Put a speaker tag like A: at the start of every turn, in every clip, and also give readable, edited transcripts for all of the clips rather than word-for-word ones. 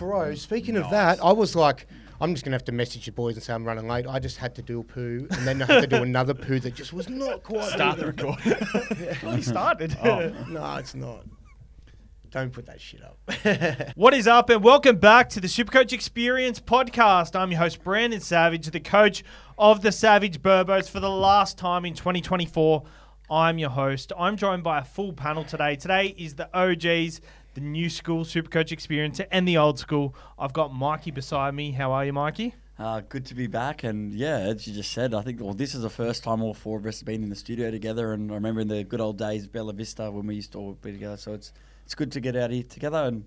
A: bro, speaking of that, I was like, I'm just going to have to message the boys and say I'm running late. I just had to do a poo, and then I had to do another poo that just was not quite...
B: Start the recording.
C: Well, he started.
A: No, it's not. Don't put that shit up.
C: What is up, and welcome back to the Supercoach Experience podcast. I'm your host, Brandon Savage, the coach of the Savage Burbos for the last time in 2024. I'm your host. I'm joined by a full panel today. Today is the OGs, the new school Supercoach Experience, and the old school. I've got Mikey beside me. How are you, Mikey?
D: Good to be back, and yeah, as you just said, I think this is the first time all four of us have been in the studio together, and I remember in the good old days, Bella Vista, when we used to all be together, so it's good to get out here together, and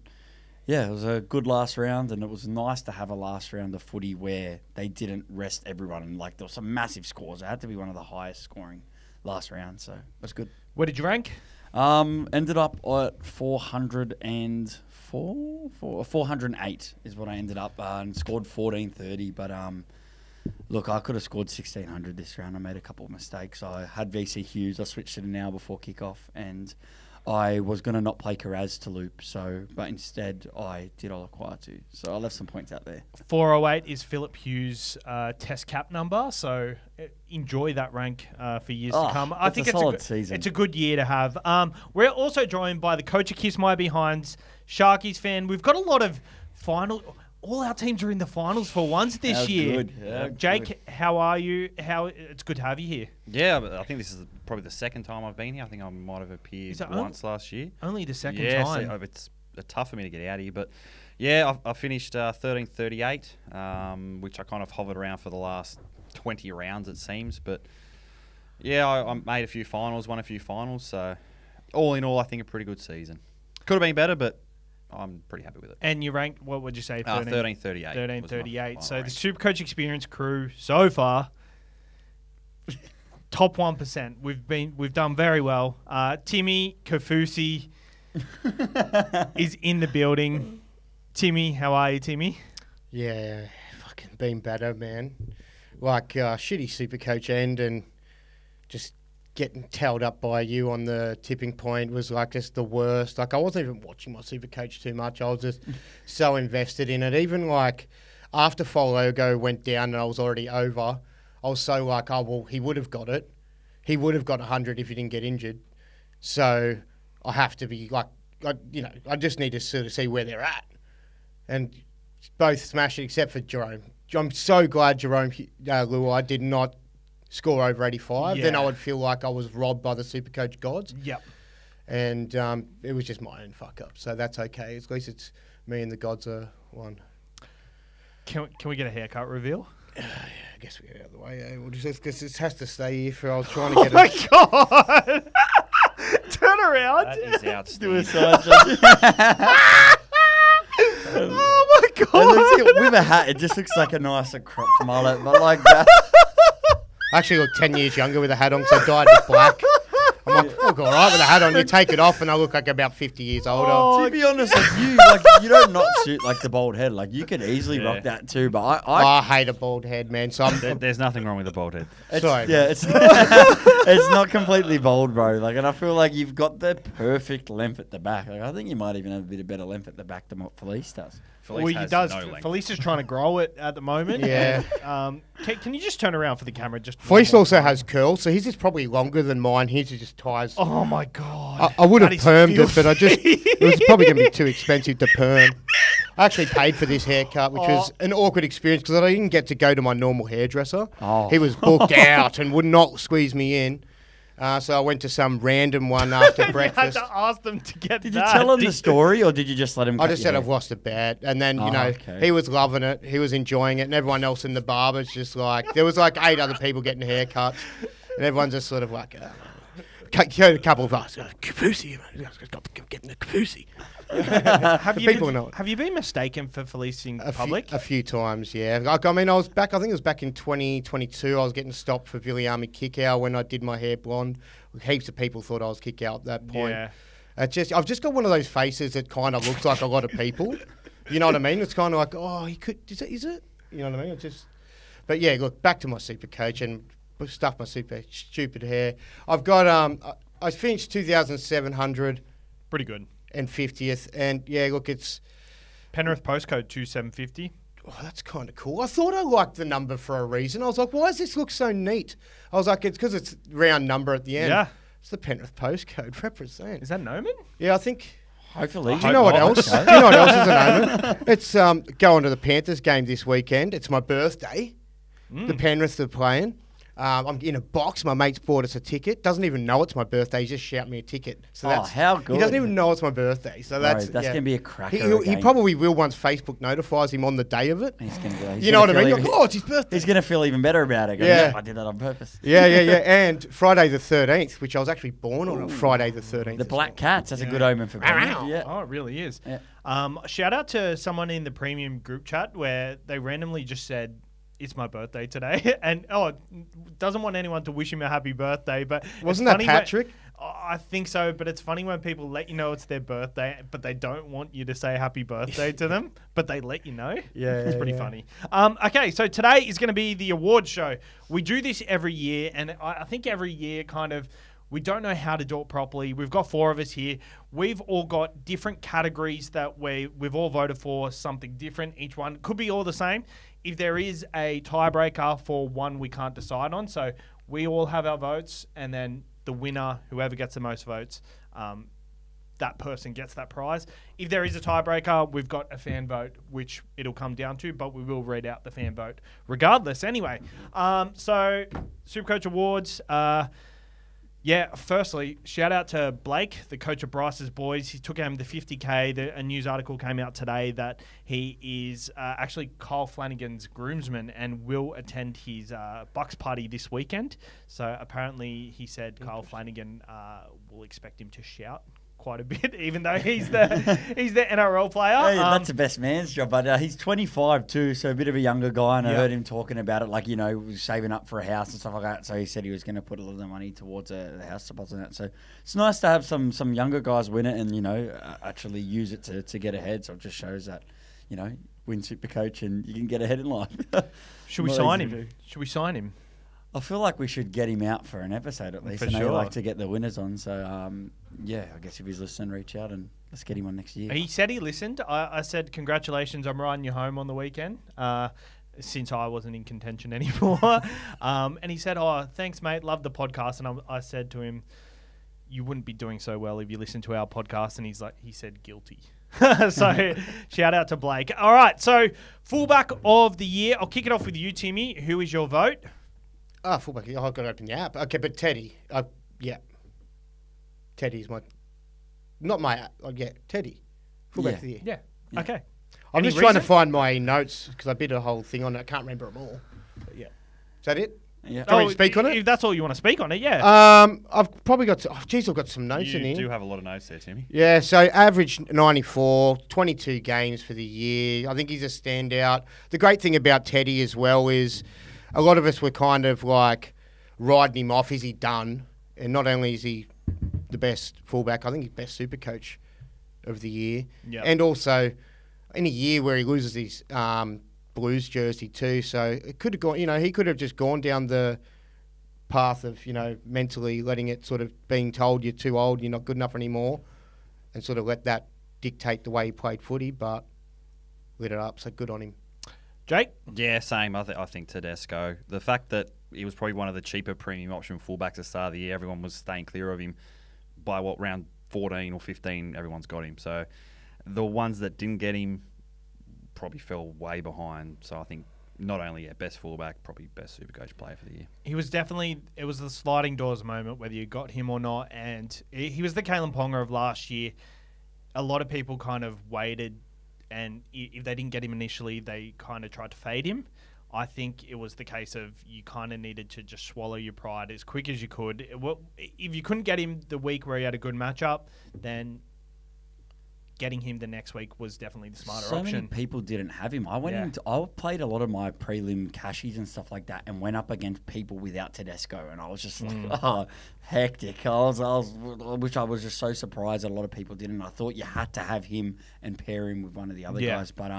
D: yeah, it was a good last round, and it was nice to have a last round of footy where they didn't rest everyone, and like there were some massive scores. It had to be one of the highest scoring last round, so it was good.
C: Where did you rank?
D: Ended up at 408 is what I ended up, and scored 1430. But look, I could have scored 1600 this round. I made a couple of mistakes. I had VC Hughes. I switched it an hour before kickoff, and I was going to not play Carraz to loop, but instead I did Olaquatu. So I left some points out there.
C: 408 is Philip Hughes' test cap number, so enjoy that rank for years to come. I think it's a good year to have. We're also joined by the coach of Kiss My Behinds, Sharkies fan. We've got a lot of all our teams are in the finals for once this year.
D: Good. Yeah,
C: Jake,
D: good.
C: how are you? It's good to have you here.
B: Yeah, but I think this is probably the second time I've been here. I think I might have appeared once last year.
C: Only the second time.
B: Yeah, so it's tough for me to get out of here. But yeah, I finished 1338, which I kind of hovered around for the last 20 rounds, it seems. But yeah, I made a few finals, won a few finals. So all in all, I think a pretty good season. Could have been better, but I'm pretty happy with it.
C: And you ranked, what would you say?
B: 1338.
C: 1338. So
B: rank.
C: the Supercoach Experience crew so far, top 1%. We've done very well. Timmy Kafusi is in the building. Timmy, how are you, Timmy?
A: Yeah, fucking been better, man. Like shitty Supercoach end and just getting tailed up by you on the tipping point was like just the worst. Like I wasn't even watching my Supercoach too much. I was just so invested in it. Even like after Fologo went down and I was already over, I was so like, oh, well, he would have got it. He would have got 100 if he didn't get injured. So I have to be like, I just need to sort of see where they're at. And both smashed it except for Jerome. I'm so glad Jerome Luai did not score over 85, then I would feel like I was robbed by the Supercoach gods.
C: Yep.
A: And it was just my own fuck up, so that's okay. At least it's me and the gods are one.
C: Can we get a haircut reveal?
A: Yeah, I guess we get out of the way. We'll just because this has to stay here for. I was trying to get.
C: Oh my god! Turn around.
B: That is outstanding.
D: Do a side shot.
C: Oh my god!
D: With a hat, it just looks like a nicer cropped mullet, but like that.
A: I actually look 10 years younger with a hat on because I dyed it black. I'm like, I look all right with a hat on. You take it off and I look like about 50 years older.
D: To be honest, you don't not suit like the bald head. Like you could easily rock that too, but
A: I hate a bald head, man. So
B: There's nothing wrong with a bald head.
A: sorry.
D: Yeah, it's not completely bald, bro. Like, and I feel like you've got the perfect length at the back. Like, I think you might even have a bit of better length at the back than what Felice does.
C: Felice is trying to grow it at the moment.
A: Yeah.
C: Can you just turn around for the camera?
A: Felice also has curls, so his is probably longer than mine. His is just ties.
C: Oh my god!
A: I would have permed it, but it was probably going to be too expensive to perm. I actually paid for this haircut, which was an awkward experience because I didn't get to go to my normal hairdresser. He was booked out and would not squeeze me in. So I went to some random one after breakfast.
C: You had to ask them to get
D: Did you tell him the story, or did you just let him?
A: I just said I've lost a bet, and then he was loving it, he was enjoying it, and everyone else in the barber's just like there was like 8 other people getting haircuts, and everyone's just sort of like. A couple of us, Kafusi, getting a Kafusi.
C: Have you been mistaken for Felice in public?
A: A few times, yeah. Like, I mean, I was back. I think it was back in 2022. I was getting stopped for Viliami kick-out when I did my hair blonde. Heaps of people thought I was kick-out at that point.
C: Yeah.
A: I've just got one of those faces that kind of looks like a lot of people. You know what I mean? It's kind of like, oh, he could. Is it? You know what I mean? It's just. But yeah, look back to my Supercoach and stuff my stupid hair. I've got I finished 2,700.
C: Pretty good.
A: And 50th, and yeah, look, it's
C: Penrith postcode 2750.
A: Oh, that's kind of cool. I thought I liked the number for a reason. I was like, why does this look so neat? I was like, it's because it's round number at the end.
C: Yeah.
A: It's the Penrith postcode. Represent.
C: Is that an omen?
A: Yeah, I think.
D: Hopefully.
A: Do you know what else? Do you know what else is an omen? It's going to the Panthers game this weekend. It's my birthday. The Penrith are playing. I'm in a box. My mate's bought us a ticket. Doesn't even know it's my birthday. He just shout me a ticket. So that's
D: how good.
A: He doesn't even know it's my birthday. So that's
D: going to be a cracker.
A: He probably will once Facebook notifies him on the day of it.
D: He's going to.
A: You know what I mean? Like, oh, it's his birthday.
D: He's going to feel even better about it.
A: Yeah.
D: I did that on purpose.
A: Yeah. And Friday the 13th, which I was actually born on Friday the 13th.
D: The Black Cats. That's a good omen for Penrith.
C: Yeah. Oh, it really is.
D: Yeah.
C: Shout out to someone in the premium group chat where they randomly just said, it's my birthday today, and doesn't want anyone to wish him a happy birthday. But
A: wasn't that Patrick?
C: I think so, but it's funny when people let you know it's their birthday, but they don't want you to say happy birthday to them, but they let you know.
A: Yeah,
C: it's pretty funny. Okay, so today is going to be the awards show. We do this every year, and I think every year kind of we don't know how to do it properly. We've got 4 of us here. We've all got different categories that we've all voted for something different. Each one could be all the same. If there is a tiebreaker for one we can't decide on, so we all have our votes, and then the winner, whoever gets the most votes, that person gets that prize. If there is a tiebreaker, we've got a fan vote, which it'll come down to, but we will read out the fan vote regardless anyway. So Supercoach Awards, firstly, shout out to Blake, the coach of Bryce's boys. He took him the 50K. A news article came out today that he is actually Kyle Flanagan's groomsman and will attend his Bucks party this weekend. So apparently he said Kyle Flanagan will expect him to shout quite a bit, even though he's the NRL player.
D: Hey, that's the best man's job, but he's 25 too, so a bit of a younger guy, and I heard him talking about it, like, was saving up for a house and stuff like that, so he said he was going to put a lot of the money towards the house deposit and that, so it's nice to have some younger guys win it and, actually use it to get ahead, so it just shows that, win Supercoach and you can get ahead in life.
C: Should we sign him?
D: I feel like we should get him out for an episode at least.
C: For
D: I know
C: sure.
D: you like to get the winners on, so I guess if he's listening, reach out and let's get him on next year.
C: He said he listened. I said, congratulations, I'm riding you home on the weekend, since I wasn't in contention anymore. And he said, thanks, mate, love the podcast. And I said to him, you wouldn't be doing so well if you listened to our podcast. And he said, guilty. So shout out to Blake. All right, so fullback of the year. I'll kick it off with you, Timmy. Who is your vote?
A: Fullback. I've got to open the app. Okay, but Teddy. Teddy's my... Not my... Teddy. Fullback of the year.
C: Yeah. Okay.
A: I'm
C: Any
A: just trying to
C: reason?
A: find my notes because I did a whole thing on it. I can't remember them all. But yeah. Is that it?
D: Yeah.
A: Do you want me to speak on it?
C: If that's all you want to speak on it, yeah.
A: I've probably got... I've got some notes in
B: You
A: here.
B: do have a lot of notes there, Timmy.
A: Yeah, so average 94, 22 games for the year. I think he's a standout. The great thing about Teddy as well is a lot of us were kind of like riding him off. Is he done? And not only is he the best fullback, I think he's best super coach of the year.
C: Yep.
A: And also in a year where he loses his Blues jersey too. So it could have gone, he could have just gone down the path of, mentally letting it sort of being told you're too old, you're not good enough anymore, and sort of let that dictate the way he played footy, but lit it up. So good on him.
C: Jake?
B: Yeah, same. I think Tedesco. The fact that he was probably one of the cheaper premium option fullbacks at the start of the year, everyone was staying clear of him. By round 14 or 15, everyone's got him. So the ones that didn't get him probably fell way behind. So I think not only best fullback, probably best Supercoach player for the year.
C: He was definitely, it was the sliding doors moment, whether you got him or not. And he was the Kalen Ponga of last year. A lot of people kind of waited, and if they didn't get him initially, they kind of tried to fade him. I think it was the case of you kind of needed to just swallow your pride as quick as you could. If you couldn't get him the week where he had a good matchup, then getting him the next week was definitely the smarter option.
D: So many people didn't have him. I played a lot of my prelim cashies and stuff like that, and went up against people without Tedesco, and I was just like, hectic. Which I was just so surprised that a lot of people didn't. I thought you had to have him and pair him with one of the other guys, but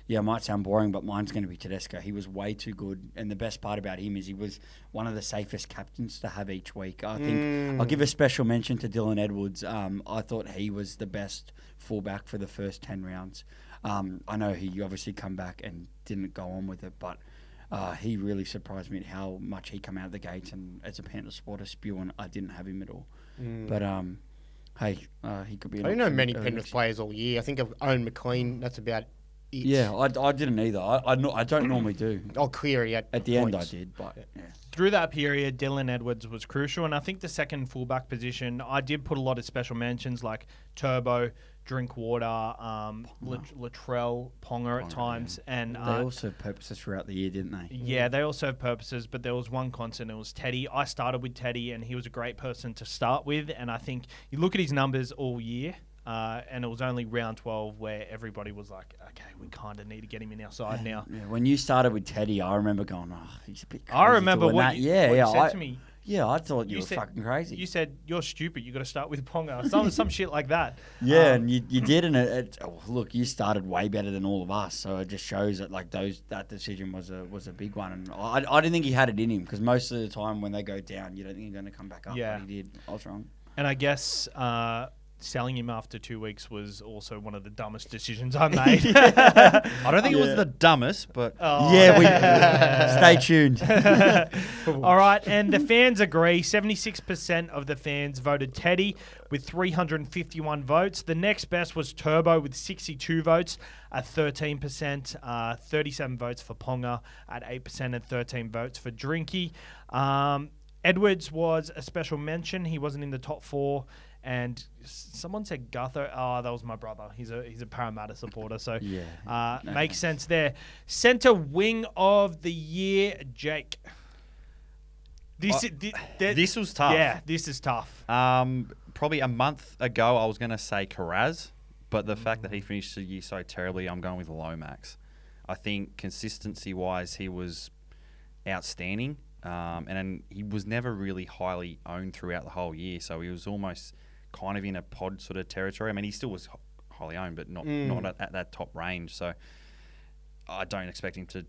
D: it might sound boring, but mine's going to be Tedesco. He was way too good, and the best part about him is he was one of the safest captains to have each week. I think I'll give a special mention to Dylan Edwards. I thought he was the best fullback for the first 10 rounds. I know he obviously come back and didn't go on with it, but he really surprised me at how much he come out of the gates. And as a Panther supporter, spewing, I didn't have him at all. But hey, he could be.
A: I don't know many Penrith players all year. I think I've owned McLean. That's about it.
D: Yeah, I didn't either. I don't normally do.
A: I'll Cleary at
D: the
A: points.
D: end I did, but yeah.
C: Through that period, Dylan Edwards was crucial, and I think the second fullback position, I did put a lot of special mentions like Turbo, Drinkwater, Latrell, Ponga at times, and
D: they also have purposes throughout the year, didn't they?
C: Yeah, they also have purposes, but there was one constant. It was Teddy. I started with Teddy, and he was a great person to start with. And I think you look at his numbers all year. And it was only round 12 where everybody was like, okay, we kind of need to get him in our side now.
D: Yeah, when you started with Teddy, I remember going, oh, he's a bit crazy.
C: I remember
D: what
C: what
D: you said to me. Yeah, I thought you were fucking crazy.
C: You said, you're stupid, you got to start with Ponga. Some shit like that.
D: Yeah, and you did, and look, you started way better than all of us, so it just shows that like that decision was a big one. And I didn't think he had it in him, because most of the time when they go down, you don't think he's going to come back up.
C: Yeah.
D: But he did. I was wrong.
C: And I guess selling him after 2 weeks was also one of the dumbest decisions I made.
B: I don't think it was the dumbest, but...
D: Stay tuned.
C: All right, and the fans agree. 76% of the fans voted Teddy with 351 votes. The next best was Turbo with 62 votes at 13%, 37 votes for Ponga at 8% and 13 votes for Drinky. Edwards was a special mention. He wasn't in the top 4. And someone said Gutho. Oh, that was my brother. He's a Parramatta supporter, so makes sense there. Centre wing of the year, Jake.
B: This was tough.
C: Yeah, this is tough.
B: Probably a month ago, I was going to say Karaz, but the fact that he finished the year so terribly, I'm going with Lomax. I think consistency-wise, he was outstanding, and he was never really highly owned throughout the whole year, so he was almost kind of in a pod sort of territory. I mean, he still was highly owned, but not at that top range. So I don't expect him to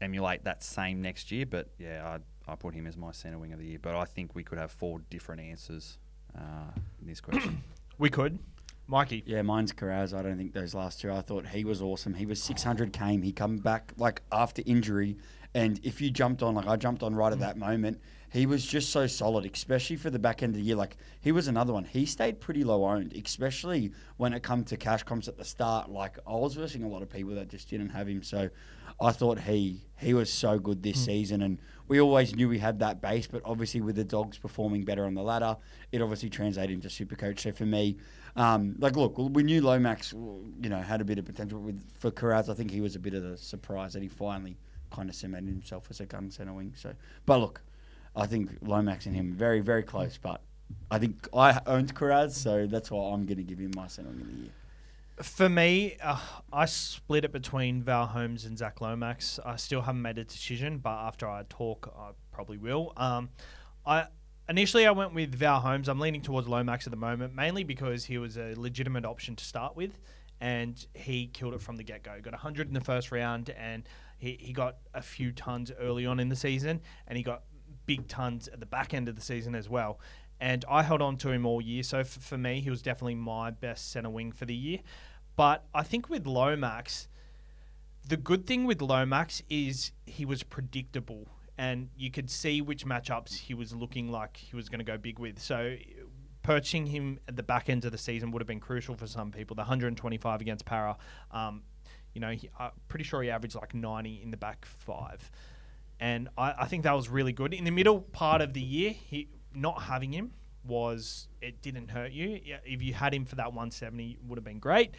B: emulate that same next year. But yeah, I put him as my centre wing of the year. But I think we could have 4 different answers in this question.
C: We could. Mikey.
D: Yeah, mine's Karaz. I don't think those last 2. I thought he was awesome. He was 600 came. He come back like after injury. And if you jumped on, like I jumped on right at that moment, he was just so solid, especially for the back end of the year. Like, he was another one. He stayed pretty low owned, especially when it come to cash comps at the start. Like, I was versing a lot of people that just didn't have him. So I thought he was so good this season. And we always knew we had that base, but obviously with the Dogs performing better on the ladder, it obviously translated into Supercoach. So for me, look, we knew Lomax, had a bit of potential for Karaz. I think he was a bit of a surprise that he finally kind of cemented himself as a gun centre wing. So, but look, I think Lomax and him very, very close. But I think I owned Karaz, so that's why I'm going to give him my centre wing of the year.
C: For me, I split it between Val Holmes and Zach Lomax. I still haven't made a decision, but after I talk, I probably will. Initially I went with Val Holmes. I'm leaning towards Lomax at the moment, mainly because he was a legitimate option to start with, and he killed it from the get-go. Got 100 in the first round, and he got a few tons early on in the season, and he got big tons at the back end of the season as well. And I held on to him all year, so for me, he was definitely my best centre wing for the year. But I think with Lomax, the good thing with Lomax is he was predictable, and you could see which matchups he was looking like he was going to go big with. So purchasing him at the back end of the season would have been crucial for some people. The 125 against Para, I'm pretty sure he averaged like 90 in the back 5. And I think that was really good. In the middle part of the year, not having him it didn't hurt you. If you had him for that 170, it would have been great.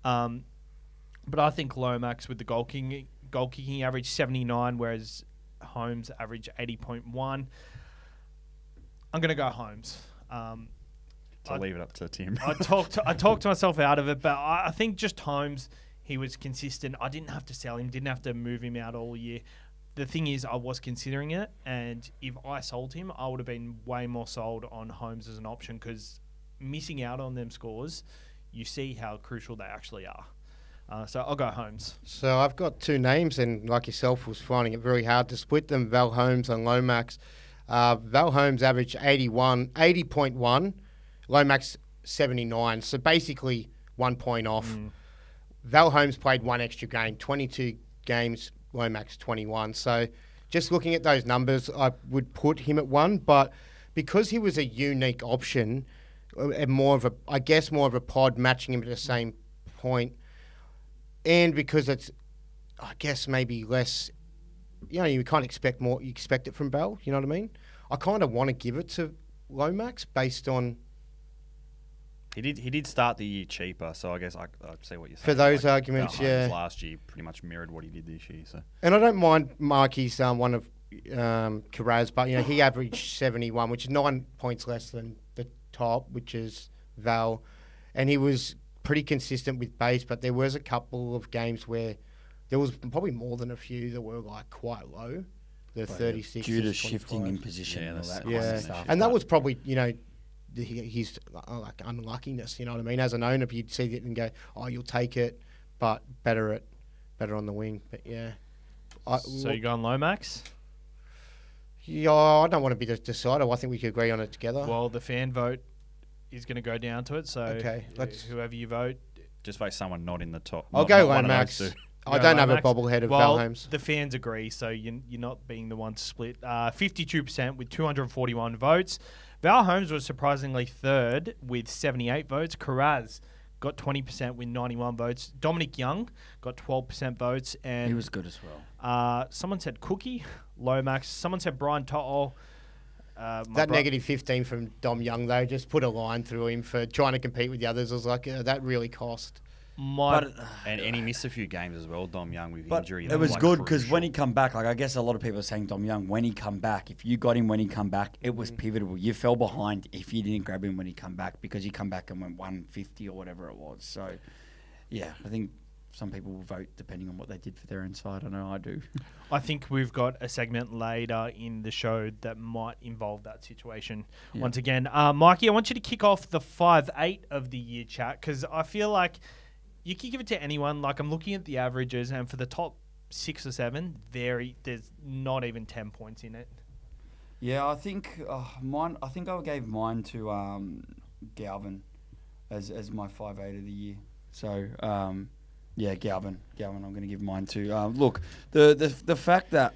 C: But I think Lomax with the goal kicking averaged 79, whereas Holmes averaged 80.1. I'm going to go Holmes.
B: Leave it up to Tim.
C: I talked myself out of it, but I think just Holmes, he was consistent. I didn't have to sell him, didn't have to move him out all year. The thing is, I was considering it, and if I sold him, I would have been way more sold on Holmes as an option, because missing out on them scores, you see how crucial they actually are. So I'll go Holmes.
A: So I've got 2 names, and like yourself, was finding it very hard to split them, Val Holmes and Lomax. Val Holmes averaged 80.1, Lomax 79, so basically 1 point off. Val Holmes played one extra game, 22 games, Lomax 21. So just looking at those numbers, I would put him at 1. But because he was a unique option, and more of a pod matching him at the same point, and because it's, I guess, maybe less, you can't expect more. You expect it from Bell, you know what I mean? I kind of want to give it to Lomax based on...
B: He did start the year cheaper, so I guess I see what you're saying.
A: For those arguments,
B: Val Holmes
A: yeah.
B: last year pretty much mirrored what he did this year. So.
A: And I don't mind Marky's one of Carraz, but he averaged 71, which is 9 points less than the top, which is Val, and he was pretty consistent with base. But there was a couple of games where there was probably more than a few that were like quite low, the 36
D: due to shifting in position.
B: Yeah,
D: and all
B: that's
D: that
B: the
D: kind of
B: constant
D: stuff.
B: shift.
A: and that was probably his like unluckiness. You know what I mean? As an owner, if you'd see it and go, "Oh, you'll take it," but better on the wing. But yeah.
C: So you going Lomax?
A: Yeah, I don't want to be the decider. I think we could agree on it together.
C: Well, the fan vote is going to go down to it. So
A: Okay, let's-
C: whoever you vote.
B: Just vote someone not in the top.
A: I'll
B: not-
A: go
B: not one of
A: Lomax.
B: those two.
A: I
C: Go
A: don't have a
C: Lomax.
A: bobblehead of
C: Well,
A: Val Holmes.
C: the fans agree, so you're not being the one to split. 52% with 241 votes. Val Holmes was surprisingly third with 78 votes. Carraz got 20% with 91 votes. Dominic Young got 12% votes. And
D: He was good as well.
C: someone said Cookie, Lomax. Someone said Brian To'o.
A: That negative 15 from Dom Young, though, just put a line through him for trying to compete with the others. I was like, that really cost.
B: And he missed a few games as well, Dom Young, with
D: But
B: injury.
D: it
B: That
D: was
B: like
D: good because
B: crucial.
D: when he come back, like I guess a lot of people are saying Dom Young, when he come back, if you got him when he come back, it was pivotal. You fell behind if you didn't grab him when he come back because he come back and went 150 or whatever it was. So, yeah, I think some people will vote depending on what they did for their inside. I know I do.
C: I think we've got a segment later in the show that might involve that situation once again. Mikey, I want you to kick off the 5-8 of the year chat because I feel like you can give it to anyone. Like I'm looking at the averages, and for the top 6 or 7, there's not even 10 points in it.
D: Yeah, I think mine. I think I gave mine to Galvin as my 5-8 of the year. So yeah, Galvin. I'm going to give mine to. Look, the fact that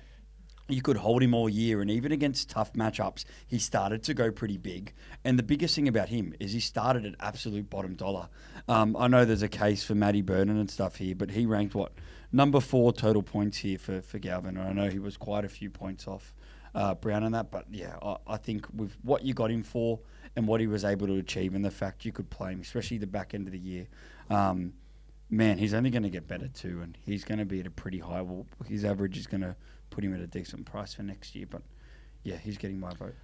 D: you could hold him all year, and even against tough matchups, he started to go pretty big. And the biggest thing about him is he started at absolute bottom dollar. I know there's a case for Matty Burden and stuff here, but he ranked number 4 total points here for Galvin. And I know he was quite a few points off Brown on that, but yeah, I think with what you got him for and what he was able to achieve, and the fact you could play him, especially the back end of the year. Man, he's only going to get better too, and he's going to be at a pretty high. Well, his average is going to put him at a decent price for next year. But yeah, he's getting my vote.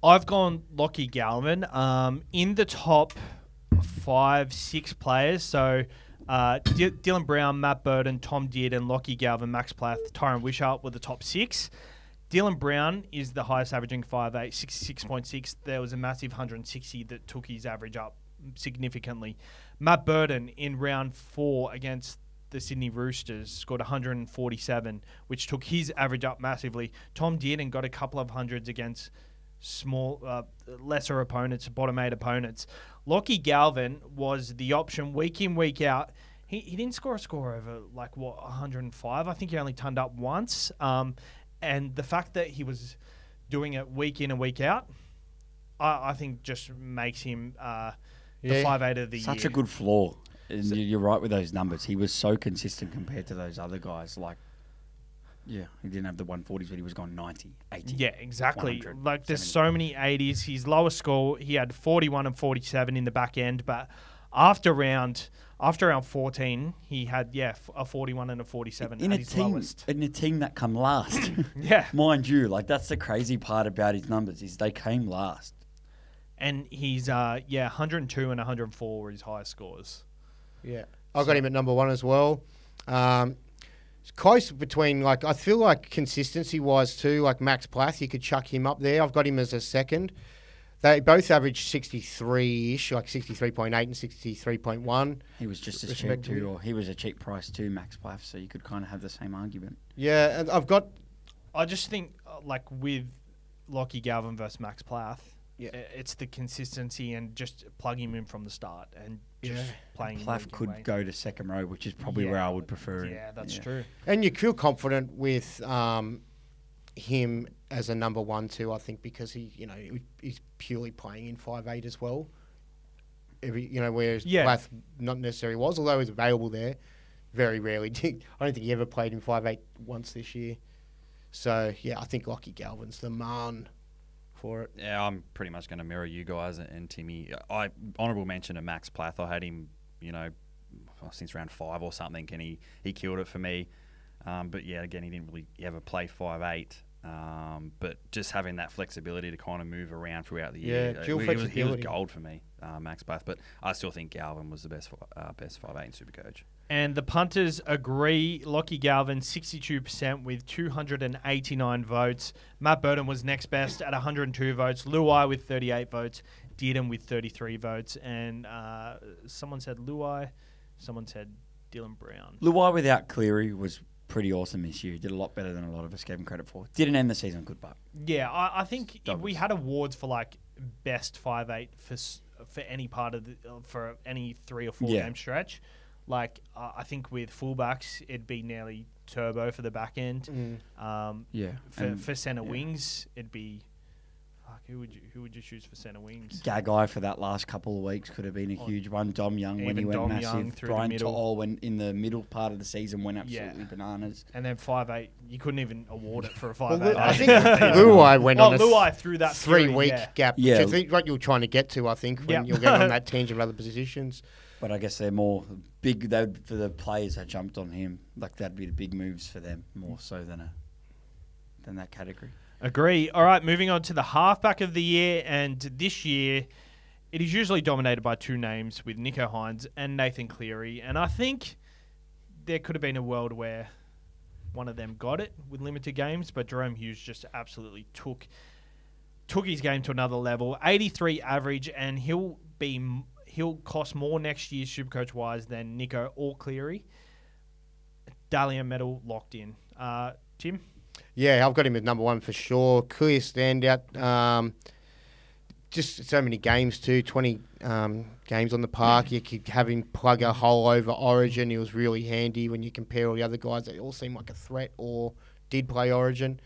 C: I've gone Lockie Galvin. In the top 5-6 players, so Dylan Brown, Matt Burden, Tom Deard, and Lockie Galvin, Max Plath, Tyron Wishart were the top 6. Dylan Brown is the highest averaging 5'8", 66.6. There was a massive 160 that took his average up significantly. Matt Burden in round 4 against the Sydney Roosters scored 147, which took his average up massively. Tom Dearden got a couple of hundreds against lesser opponents, bottom 8 opponents. Lockie Galvin was the option week in, week out. He didn't score a score over 105. I think he only turned up once. And the fact that he was doing it week in and week out, I think just makes him the 5'8" of the year.
D: Such a good floor. And you're right with those numbers. He was so consistent compared to those other guys. Yeah, he didn't have the 140s, but he was going 90, 80.
C: Yeah, exactly.
D: 100,
C: There's
D: 70.
C: so many 80s. His lowest score, he had 41 and 47 in the back end, but after round 14, he had a 41 and a 47
D: in
C: at
D: a
C: his
D: team,
C: lowest.
D: in a team that come last.
C: Yeah.
D: Mind you, that's the crazy part about his numbers is they came last.
C: And he's 102 and 104 were his highest scores.
A: Yeah, I got him at number 1 as well. It's close between, I feel like consistency-wise too, Max Plath, you could chuck him up there. I've got him as a second. They both averaged 63-ish, 63.8 and 63.1.
D: He was just as cheap too, or he was a cheap price too, Max Plath, so you could kind of have the same argument.
A: Yeah, and
C: I just think, with Lockie Galvin versus Max Plath,
A: Yeah.
C: It's the consistency and just plugging him in from the start and just
A: Yeah.
C: playing him
D: Plath
C: week in,
D: could
C: week.
D: go to second row, which is probably
C: Yeah.
D: where I would prefer him.
C: Yeah, that's true.
A: And you feel confident with him as a number 1 too, I think, because he's purely playing in 5'8" as well. Whereas Plath not necessarily was, although he was available there. Very rarely did. I don't think he ever played in 5'8" once this year. So, yeah, I think Lockie Galvin's the man for it.
B: Yeah, I'm pretty much going to mirror you guys and Timmy. I honourable mention to Max Plath. I had him, since round 5 or something, and he killed it for me. But yeah, again, he didn't really ever play 5'8". But just having that flexibility to kind of move around throughout the year,
A: dual
B: he was
A: flexibility.
B: gold for me, Max Plath. But I still think Galvin was the best 5'8" in Supercoach.
C: And the punters agree. Lockie Galvin, 62% with 289 votes. Matt Burton was next best at 102 votes. Luai with 38 votes. Dearden with 33 votes. And someone said Luai. Someone said Dylan Brown.
D: Luai without Cleary was pretty awesome this year. He did a lot better than a lot of us gave him credit for. Didn't end the season good, but
C: Yeah, I think if we
D: Douglas.
C: had awards for like best 5'8" for any part of for any 3 or 4
D: Yeah.
C: game stretch. Like, I think with fullbacks, it'd be nearly Turbo for the back end.
D: yeah.
C: For centre wings, it'd be... Fuck, who would you choose for centre wings?
D: Gagai for that last couple of weeks could have been a huge one. Dom Young when he
C: Even
D: went
C: Dom Young
D: massive.
C: through the
D: Brian
C: middle.
D: To'o when in the middle part of the season went absolutely
C: Yeah.
D: bananas.
C: And then 5'8", you couldn't even award it for a 5'8".
A: Well, I think Luai went on a
C: Luai through that
A: 3-week
C: period,
A: gap,
D: Yeah.
A: which I think what you're trying to get to, I think, when
C: Yep.
A: you're getting on that tangent of other positions.
D: But I guess they're more big for the players that jumped on him. Like that'd be the big moves for them more so than that category.
C: Agree. All right, moving on to the halfback of the year. And this year, it is usually dominated by 2 names with Nico Hines and Nathan Cleary. And I think there could have been a world where one of them got it with limited games, but Jerome Hughes just absolutely took his game to another level. 83 average, and he'll cost more next year Supercoach-wise than Nico or Cleary. Dahlia medal locked in. Tim?
A: Yeah, I've got him as number 1 for sure. Clear standout. Just so many games too. 20 games on the park. You could have him plug a hole over Origin. He was really handy when you compare all the other guys. They all seem like a threat or did play Origin.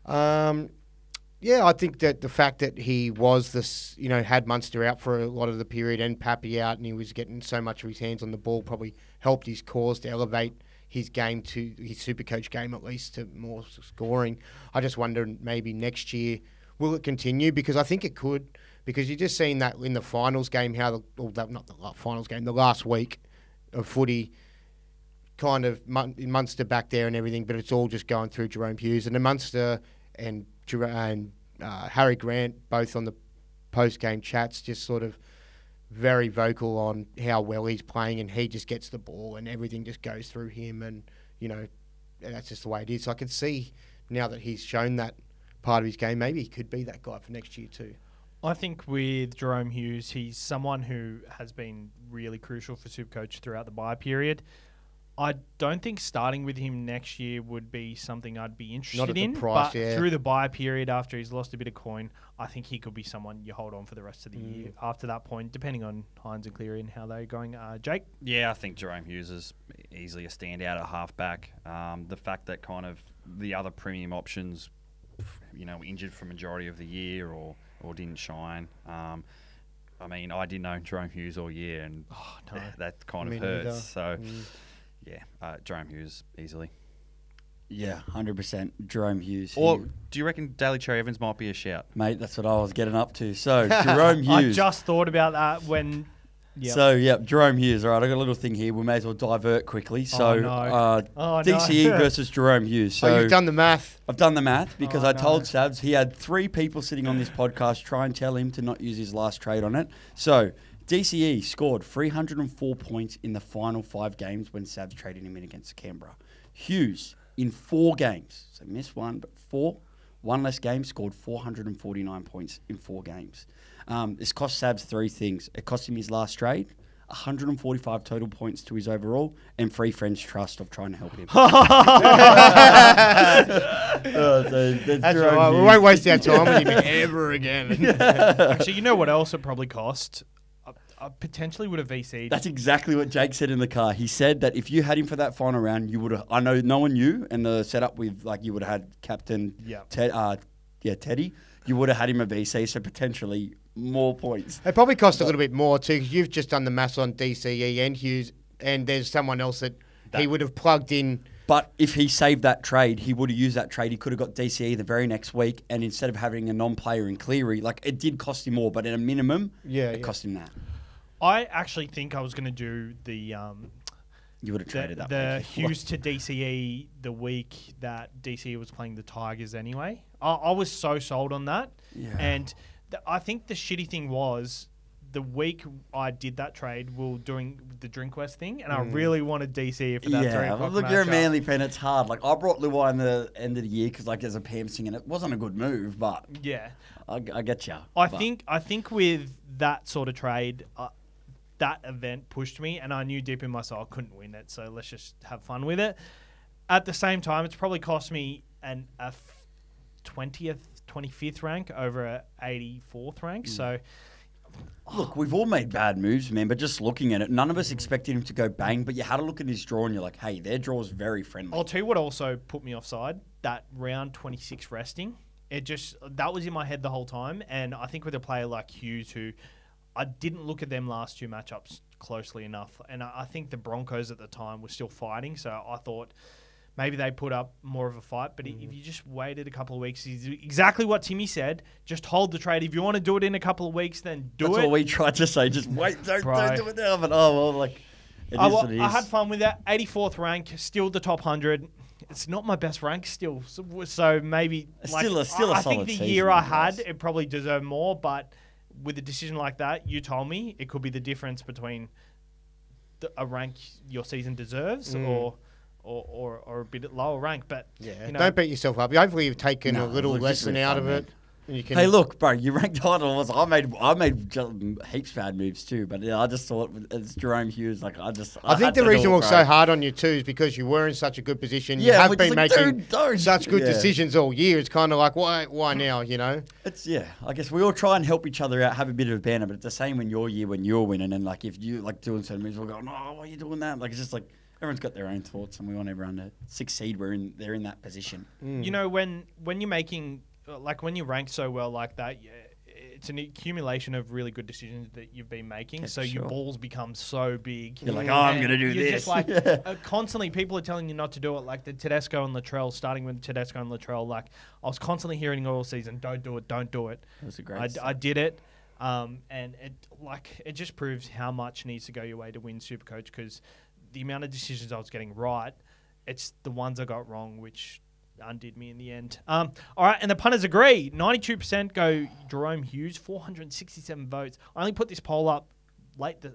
A: Yeah, I think that the fact that he was this, had Munster out for a lot of the period and Pappy out, and he was getting so much of his hands on the ball, probably helped his cause to elevate his game to his Supercoach game, at least to more scoring. I just wonder maybe next year, will it continue? Because I think it could, because you're just seeing that in the finals game, not the finals game, the last week of footy, kind of Munster back there and everything, but it's all just going through Jerome Hughes. And the Munster and Harry Grant, both on the post-game chats, just sort of very vocal on how well he's playing, and he just gets the ball and everything just goes through him, and that's just the way it is. So I can see now that he's shown that part of his game, maybe he could be that guy for next year too.
C: I think with Jerome Hughes, he's someone who has been really crucial for Supercoach throughout the bye period. I don't think starting with him next year would be something I'd be interested in.
A: Price,
C: but
A: yeah.
C: through the bye period, after he's lost a bit of coin, I think he could be someone you hold on for the rest of the year after that point, depending on Hines and Cleary and how they're going. Jake?
B: Yeah, I think Jerome Hughes is easily a standout at halfback. The fact that kind of the other premium options, injured for majority of the year or didn't shine. I mean, I didn't own Jerome Hughes all year, and that kind of hurts.
A: Neither.
B: So, yeah, Jerome Hughes easily.
D: Yeah, 100% Jerome Hughes.
B: Or do you reckon Daly Cherry Evans might be a shout?
D: Mate, that's what I was getting up to. So, Jerome Hughes.
C: I just thought about that when... Yep.
D: So, Jerome Hughes. All right, I got a little thing here. We may as well divert quickly. So, DCE versus Jerome Hughes. So,
A: you've done the math.
D: I've done the math because
C: Oh,
D: I told Sabs he had 3 people sitting on this podcast try and tell him to not use his last trade on it. So, DCE scored 304 points in the final 5 games when Sabs traded him in against Canberra. Hughes, in 4 games, so missed 1, but 1 less game, scored 449 points in 4 games. This cost Sabs 3 things. It cost him his last trade, 145 total points to his overall and 3 friends trust of trying to help him.
A: That's all right. We won't waste our time with him ever again.
C: Actually, you know what else it probably cost? I potentially would have VC'd.
D: That's exactly what Jake said in the car. He said that if you had him for that final round, you would have. I know no one knew, and the setup with like you would have had Captain Teddy. You would have had him a VC, so potentially more points.
A: It probably cost a little bit more too, because you've just done the maths on DCE and Hughes, and there's someone else that he would have plugged in.
D: But if he saved that trade, he would have used that trade. He could have got DCE the very next week, and instead of having a non-player in Cleary, like it did cost him more, but at a minimum, it cost him that.
C: I actually think I was going to do the
D: you would have traded
C: the Hughes to DCE the week that DCE was playing the Tigers anyway. I was so sold on that, and I think the shitty thing was the week I did that trade, we were doing the Drinkwest thing, and I really wanted DCE for that 3 o'clock
D: look, you're a
C: matchup.
D: Manly fan. It's hard. Like I brought Luai in the end of the year because like there's a Pam sing, and it wasn't a good move, but I get you.
C: I think with that sort of trade. That event pushed me, and I knew deep in my soul I couldn't win it, so let's just have fun with it. At the same time, it's probably cost me a 20th, 25th rank over a 84th rank, so...
D: Look, we've all made bad moves, man, but just looking at it, none of us expected him to go bang, but you had to look at his draw, and you're like, hey, their draw is very friendly.
C: I'll tell you what also put me offside, that round 26 resting. That was in my head the whole time, and I think with a player like Hughes, who... I didn't look at them last 2 matchups closely enough, and I think the Broncos at the time were still fighting, so I thought maybe they put up more of a fight, but if you just waited a couple of weeks, exactly what Timmy said, just hold the trade. If you want to do it in a couple of weeks, then do it.
D: That's all we tried to say, just wait, don't do it now, but I
C: had fun with that. 84th rank, still the top 100. It's not my best rank still, so maybe...
D: Still a
C: I
D: solid
C: think the
D: season,
C: year I had, it probably deserved more, but... With a decision like that, you told me it could be the difference between a rank your season deserves or a bit lower rank. But
A: don't beat yourself up. Hopefully, you've taken a little lesson out of it. And you can
D: hey, look, bro, you ranked title was I made heaps bad moves too, but I just thought it's Jerome Hughes. Like I
A: think the reason we're so hard on you too is because you were in such a good position. You have been making such good decisions all year. It's kind of like why now? You know.
D: It's I guess we all try and help each other out, have a bit of a banner, but it's the same in your year when you're winning, and like if you like doing certain moves, we'll go, no, why are you doing that? Like it's just like. Everyone's got their own thoughts, and we want everyone to succeed. They're in that position.
C: You know, when you're making, like when you rank so well like that, it's an accumulation of really good decisions that you've been making.
D: Yeah,
C: so your balls become so big.
D: You're like, I'm going to do
C: you're
D: this.
C: Just like constantly, people are telling you not to do it. Like the Tedesco and Latrell, starting with Tedesco and Latrell. Like I was constantly hearing all season, don't do it, don't do it.
D: That was a great.
C: I did it. And it just proves how much needs to go your way to win Supercoach, because the amount of decisions I was getting right, it's the ones I got wrong which undid me in the end. All right, and the punters agree. 92% go Jerome Hughes, 467 votes. I only put this poll up late,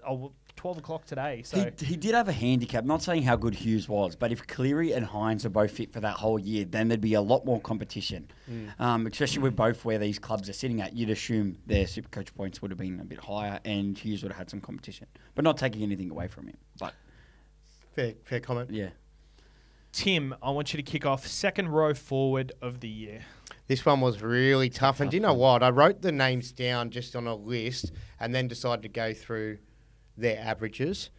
C: 12 o'clock today. So
D: he did have a handicap, not saying how good Hughes was, but if Cleary and Hines are both fit for that whole year, then there'd be a lot more competition, especially with both where these clubs are sitting at. You'd assume their Supercoach points would have been a bit higher and Hughes would have had some competition, but not taking anything away from him. But
A: Fair comment.
D: Yeah.
C: Tim, I want you to kick off second row forward of the year.
A: This one was really tough. And do you know what? I wrote the names down just on a list and then decided to go through their averages.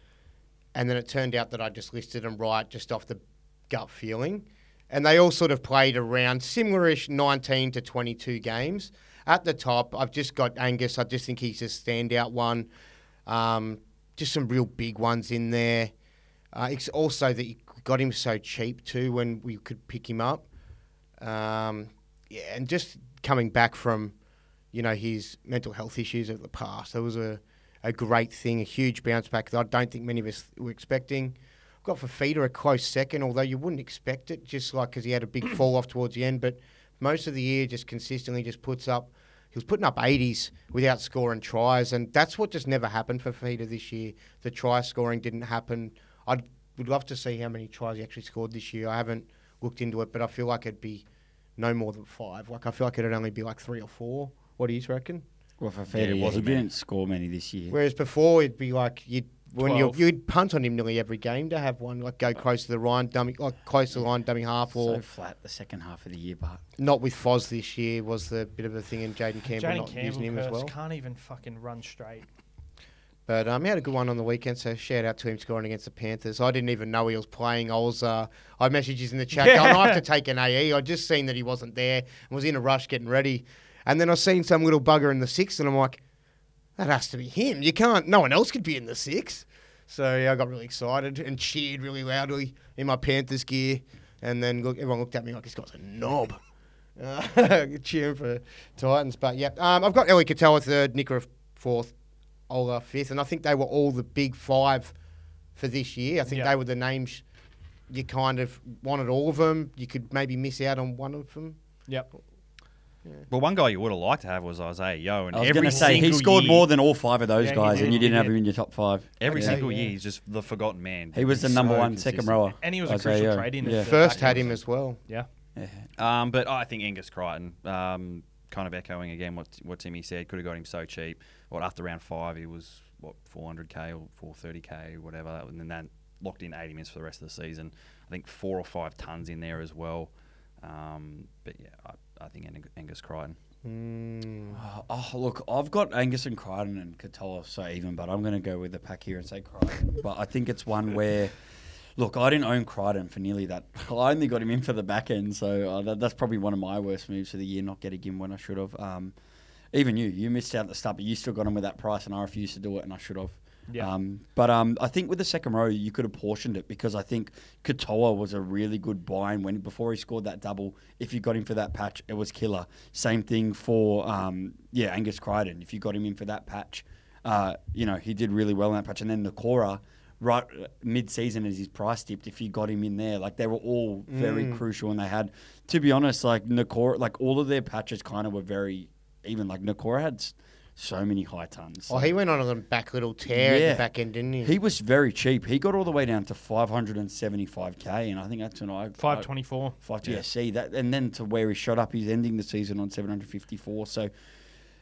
A: And then it turned out that I just listed them right just off the gut feeling. And they all sort of played around similar-ish 19 to 22 games. At the top, I've just got Angus. I just think he's a standout one. Just some real big ones in there. It's also that you got him so cheap too when we could pick him up. And just coming back from, his mental health issues of the past, that was a great thing, a huge bounce back that I don't think many of us were expecting. I've got Fafita a close second, although you wouldn't expect it, just like because he had a big fall off towards the end. But most of the year, just consistently just he was putting up 80s without scoring tries, and that's what just never happened for Fafita this year. The try scoring didn't happen. I would love to see how many tries he actually scored this year. I haven't looked into it, but I feel like it'd be no more than 5. Like, I feel like it'd only be like 3 or What do you reckon?
D: Well, for Fafita, he didn't score many this year.
A: Whereas before, it'd be like when
C: 12.
A: you'd punt on him nearly every game to have one like go close to the line, dummy, like close to the line, dummy half, or
D: So flat the second half of the year, but
A: not with Foz this year was the bit of a thing, and Jaden Campbell
C: Jaden
A: not
C: Campbell
A: using him as
C: curse,
A: well.
C: can't even fucking run straight.
A: But he had a good one on the weekend, so shout out to him scoring against the Panthers. I didn't even know he was playing. I messaged in the chat, going, I have to take an AE. I just seen that he wasn't there and was in a rush getting ready. And then I seen some little bugger in the 6, and I'm like, that has to be him. No one else could be in the 6. So yeah, I got really excited and cheered really loudly in my Panthers gear. And then everyone looked at me like this guy's a knob. Cheering for Titans. But yeah, I've got Eli Katoa 3rd, Nicola 4th. Ola 5th, and I think they were all the big 5 for this year. I think they were the names you kind of wanted all of them. You could maybe miss out on one of them.
C: Yep.
A: Yeah.
B: Well, one guy you would have liked to have was Isaiah Yeo. And
D: I was going to say, he
B: single
D: scored
B: year-
D: more than all 5 of those
C: Yeah, he
D: guys,
C: did,
D: and you
C: he
D: didn't have
C: did.
D: him in your top 5.
B: Every
A: Yeah.
B: single
A: Yeah.
B: year, he's just the forgotten man.
D: He was the
B: He's
D: number
B: so
D: 1 second
B: consistent.
D: rower.
C: And he was a
D: Isaiah
C: crucial
D: Yeo.
C: trade in
D: Yeah.
C: at the
A: First
C: back
A: had
C: end.
A: him as well.
C: Yeah.
B: But I think Angus Crichton, kind of echoing again what Timmy said, could have got him so cheap. After round 5, he was, 400k or 430k, whatever. And then that locked in 80 minutes for the rest of the season. I think 4 or 5 tons in there as well. But yeah, I think Angus Crichton.
D: Oh, look, I've got Angus and Crichton and Katoa so even, but I'm going to go with the pack here and say Crichton. But I think it's one where, look, I didn't own Crichton for nearly that. I only got him in for the back end, so that's probably one of my worst moves of the year, not getting him when I should have. Even you missed out at the start, but you still got him with that price, and I refused to do it, and I should have.
C: Yeah.
D: But I think with the second row, you could have portioned it because I think Katoa was a really good buy before he scored that double. If you got him for that patch, it was killer. Same thing for Angus Crichton. If you got him in for that patch, he did really well in that patch. And then Nakora, right mid-season as his price dipped, if you got him in there, like they were all very crucial. And they had, to be honest, like Nakora, like all of their patches kind of were very even. Like Nakora had so many high tons.
A: Oh, he went on a back little tear at the back end, didn't he?
D: He was very cheap. He got all the way down to 575k, and I think that's when
C: 524.
D: See that, and then to where he shot up, he's ending the season on 754. So,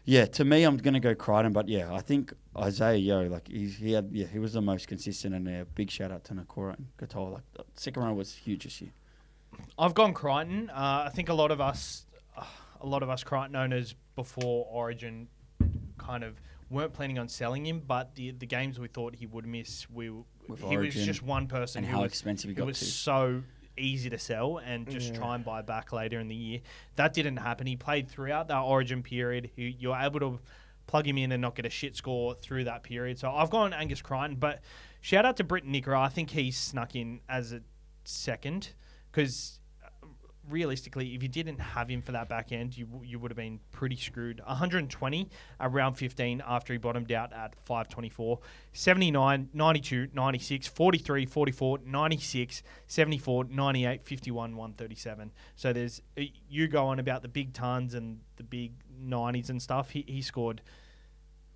D: yeah, to me, I'm going to go Crichton, but yeah, I think Isaiah Yeo, like he was the most consistent, and a big shout out to Nakora and Katoa. Like the second row was huge this year.
C: I've gone Crichton. I think a lot of us Crichton owners before Origin kind of weren't planning on selling him, but the games we thought he would miss, he was just one person
D: and
C: who
D: how
C: was,
D: expensive he
C: who
D: got
C: was
D: to.
C: so easy to sell and just try and buy back later in the year. That didn't happen. He played throughout that Origin period. You were able to plug him in and not get a shit score through that period. So I've gone Angus Crichton, but shout out to Britton Nickera. I think he's snuck in as a second because realistically, if you didn't have him for that back end, you would have been pretty screwed. 120 at round 15 after he bottomed out at 524. 79, 92, 96, 43, 44, 96, 74, 98, 51, 137. So there's you go on about the big tons and the big 90s and stuff. He scored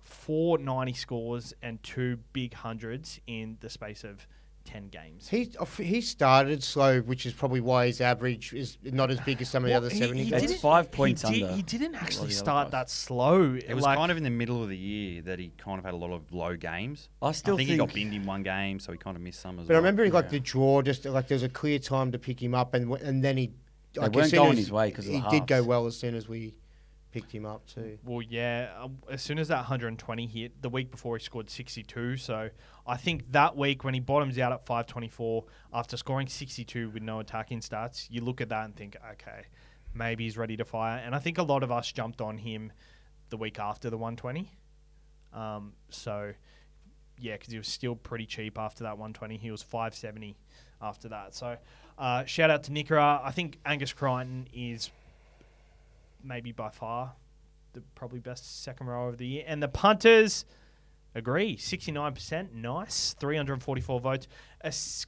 C: 4 90 scores and 2 big hundreds in the space of 10 games.
A: He started slow, which is probably why his average is not as big as some of the other 70 guys.
D: It's 5 points under.
C: He didn't actually
D: the other
C: start
D: guys.
C: that slow.
B: It was kind of in the middle of the year that he kind of had a lot of low games.
D: I still
B: think he got binned in one game, so he kind of missed some as
A: But
B: well.
A: I remember he got the draw, just like there was a clear time to pick him up, and then he
D: weren't
A: as soon
D: going
A: as-
D: his way 'cause of the
A: he did go
D: halves.
A: well as soon as we picked him up too.
C: Well, yeah. As soon as that 120 hit, the week before he scored 62. So I think that week when he bottoms out at 524 after scoring 62 with no attacking stats, you look at that and think, okay, maybe he's ready to fire. And I think a lot of us jumped on him the week after the 120. So yeah, because he was still pretty cheap after that 120. He was 570 after that. So shout out to Nickera. I think Angus Crichton is maybe by far the probably best second row of the year. And the punters agree. 69%. Nice. 344 votes.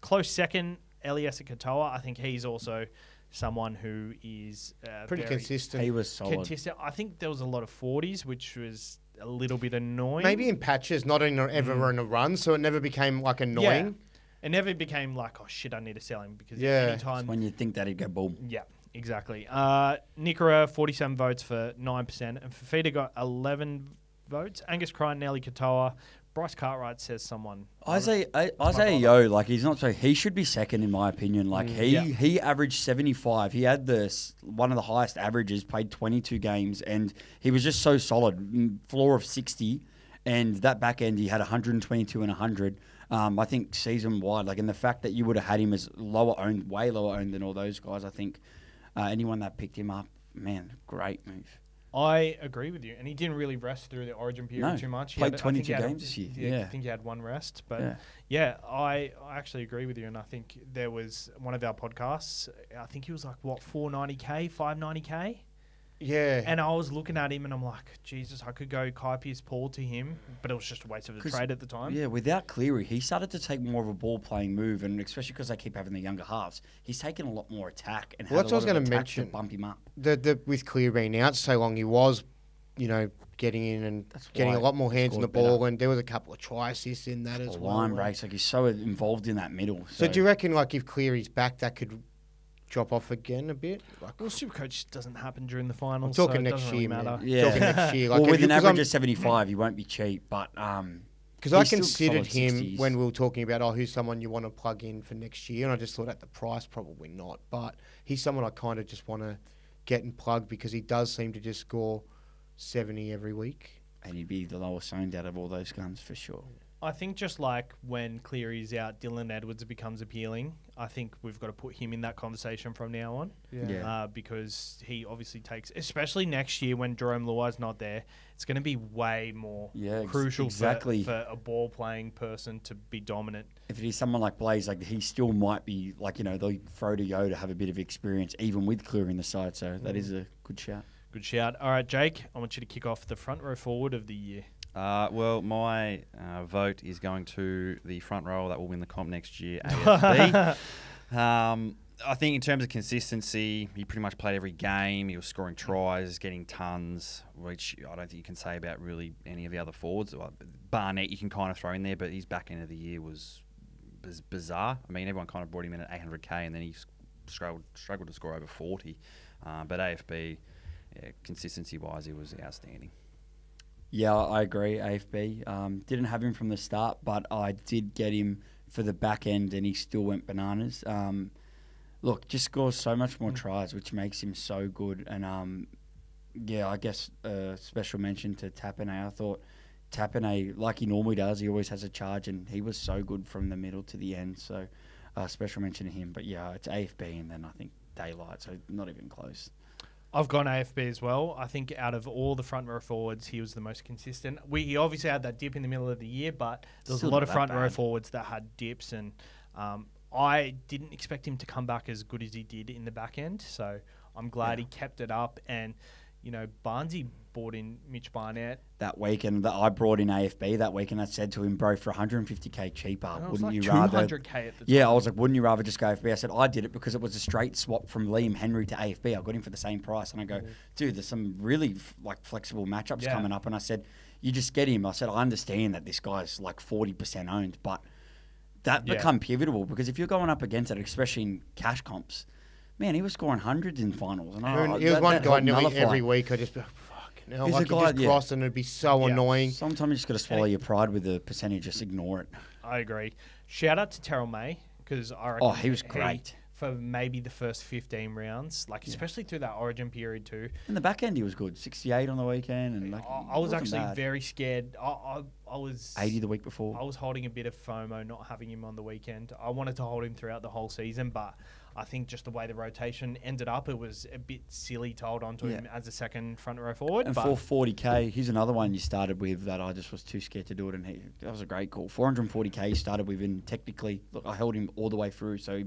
C: Close second, Elias Katoa. I think he's also someone who is
A: Pretty
C: very
A: consistent.
D: He was solid.
C: consistent. I think there was a lot of 40s, which was a little bit annoying.
A: Maybe in patches, not ever in a run, so it never became like annoying.
C: Yeah. It never became like, oh shit, I need to sell him because
A: Yeah.
C: anytime.
D: When you think that he'd go boom.
C: Yeah, exactly. Nickera, 47 votes for 9%. And Fafita got 11 votes. Angus Crichton, Nelly Katoa, Bryce Cartwright says someone.
D: Isaiah Yeo, like he's not so. He should be second in my opinion. Like he averaged 75. He had one of the highest averages. Played 22 games, and he was just so solid. Floor of 60, and that back end he had 122 and 100. I think season wide, like, and the fact that you would have had him as way lower owned than all those guys. I think anyone that picked him up, man, great move.
C: I agree with you, and he didn't really rest through the Origin period too much. He
D: Played 22 games this year.
C: Yeah, I think he had one rest, but I actually agree with you, and I think there was one of our podcasts. I think he was like 490k, 590k.
A: Yeah.
C: And I was looking at him, and I'm like, Jesus, I could go Kai Pearce-Paul to him, but it was just a waste of the trade at the time.
D: Yeah, without Cleary, he started to take more of a ball-playing move, and especially because they keep having the younger halves, he's taken a lot more attack. And
A: that's what I was going to mention.
D: To bump him up.
A: With Cleary being out so long, he was, getting in and getting a lot more hands on the ball, and there was a couple of try assists in that as well.
D: Line breaks, like he's so involved in that middle.
A: So do you reckon, like, if Cleary's back, that could drop off again a bit?
C: Well, Supercoach doesn't happen during the finals.
A: I'm talking
C: so
A: next year,
C: matter.
A: man. Talking next year. Like,
D: well, with an average of 75, he won't be cheap, but
A: because I considered him
D: 60s.
A: when we were talking about who's someone you want to plug in for next year, and I just thought at the price probably not, but he's someone I kind of just want to get and plug because he does seem to just score 70 every week,
D: and he'd be the lowest owned out of all those guns for sure.
C: I think just like when Cleary's out, Dylan Edwards becomes appealing. I think we've got to put him in that conversation from now on.
A: Yeah.
C: Because he obviously takes, especially next year when Jerome Luai's not there, it's going to be way more crucial for a ball-playing person to be dominant.
D: If it is someone like Blaze, like he still might be, like, they'll throw to Yo to have a bit of experience, even with Cleary in the side. So that is a good shout.
C: Good shout. All right, Jake, I want you to kick off the front row forward of the year.
B: Well, my vote is going to the front row that will win the comp next year, AFB. I think in terms of consistency, he pretty much played every game. He was scoring tries, getting tons, which I don't think you can say about really any of the other forwards. Barnett you can kind of throw in there, but his back end of the year was bizarre. I mean, everyone kind of brought him in at 800k, and then he struggled to score over 40. But AFB, consistency-wise, he was outstanding.
D: Yeah, I agree, AFB. Didn't have him from the start, but I did get him for the back end, and he still went bananas. Look, just scores so much more tries, which makes him so good. And, I guess special mention to Tapine. I thought Tapine, like he normally does, he always has a charge, and he was so good from the middle to the end. So special mention to him. But, yeah, it's AFB, and then I think Daylight, so not even close.
C: I've gone AFB as well. I think out of all the front row forwards, he was the most consistent. He obviously had that dip in the middle of the year, but there was a lot of front row forwards that had dips, and I didn't expect him to come back as good as he did in the back end. So I'm glad he kept it up. And, Barnesy brought in Mitch Barnett.
D: That weekend that I brought in AFB that weekend, I said to him, bro, for 150k cheaper, wouldn't you rather?
C: 200k at the time.
D: Yeah, I was like, wouldn't you rather just go AFB? I said, I did it because it was a straight swap from Liam Henry to AFB. I got him for the same price. And I go, dude, there's some really flexible matchups coming up. And I said, you just get him. I said, I understand that this guy's like 40% owned, but that become pivotal because if you're going up against it, especially in cash comps, man, he was scoring hundreds in finals. And
A: he was one guy nearly every week. I just like he just crossed and it'd be so annoying.
D: Sometimes you just got to swallow your pride with the percentage, just ignore it.
C: I agree. Shout out to Terrell May because I reckon
D: he was great
C: for maybe the first 15 rounds, especially through that Origin period too.
D: In the back end, he was good. 68 on the weekend, and
C: I was actually very scared. I was
D: 80 the week before.
C: I was holding a bit of FOMO not having him on the weekend. I wanted to hold him throughout the whole season, but I think just the way the rotation ended up, it was a bit silly to hold on to him as a second front row forward.
D: And for 40k, here's another one you started with that I just was too scared to do it, and that was a great call. 440k you started with, and technically, look, I held him all the way through, so he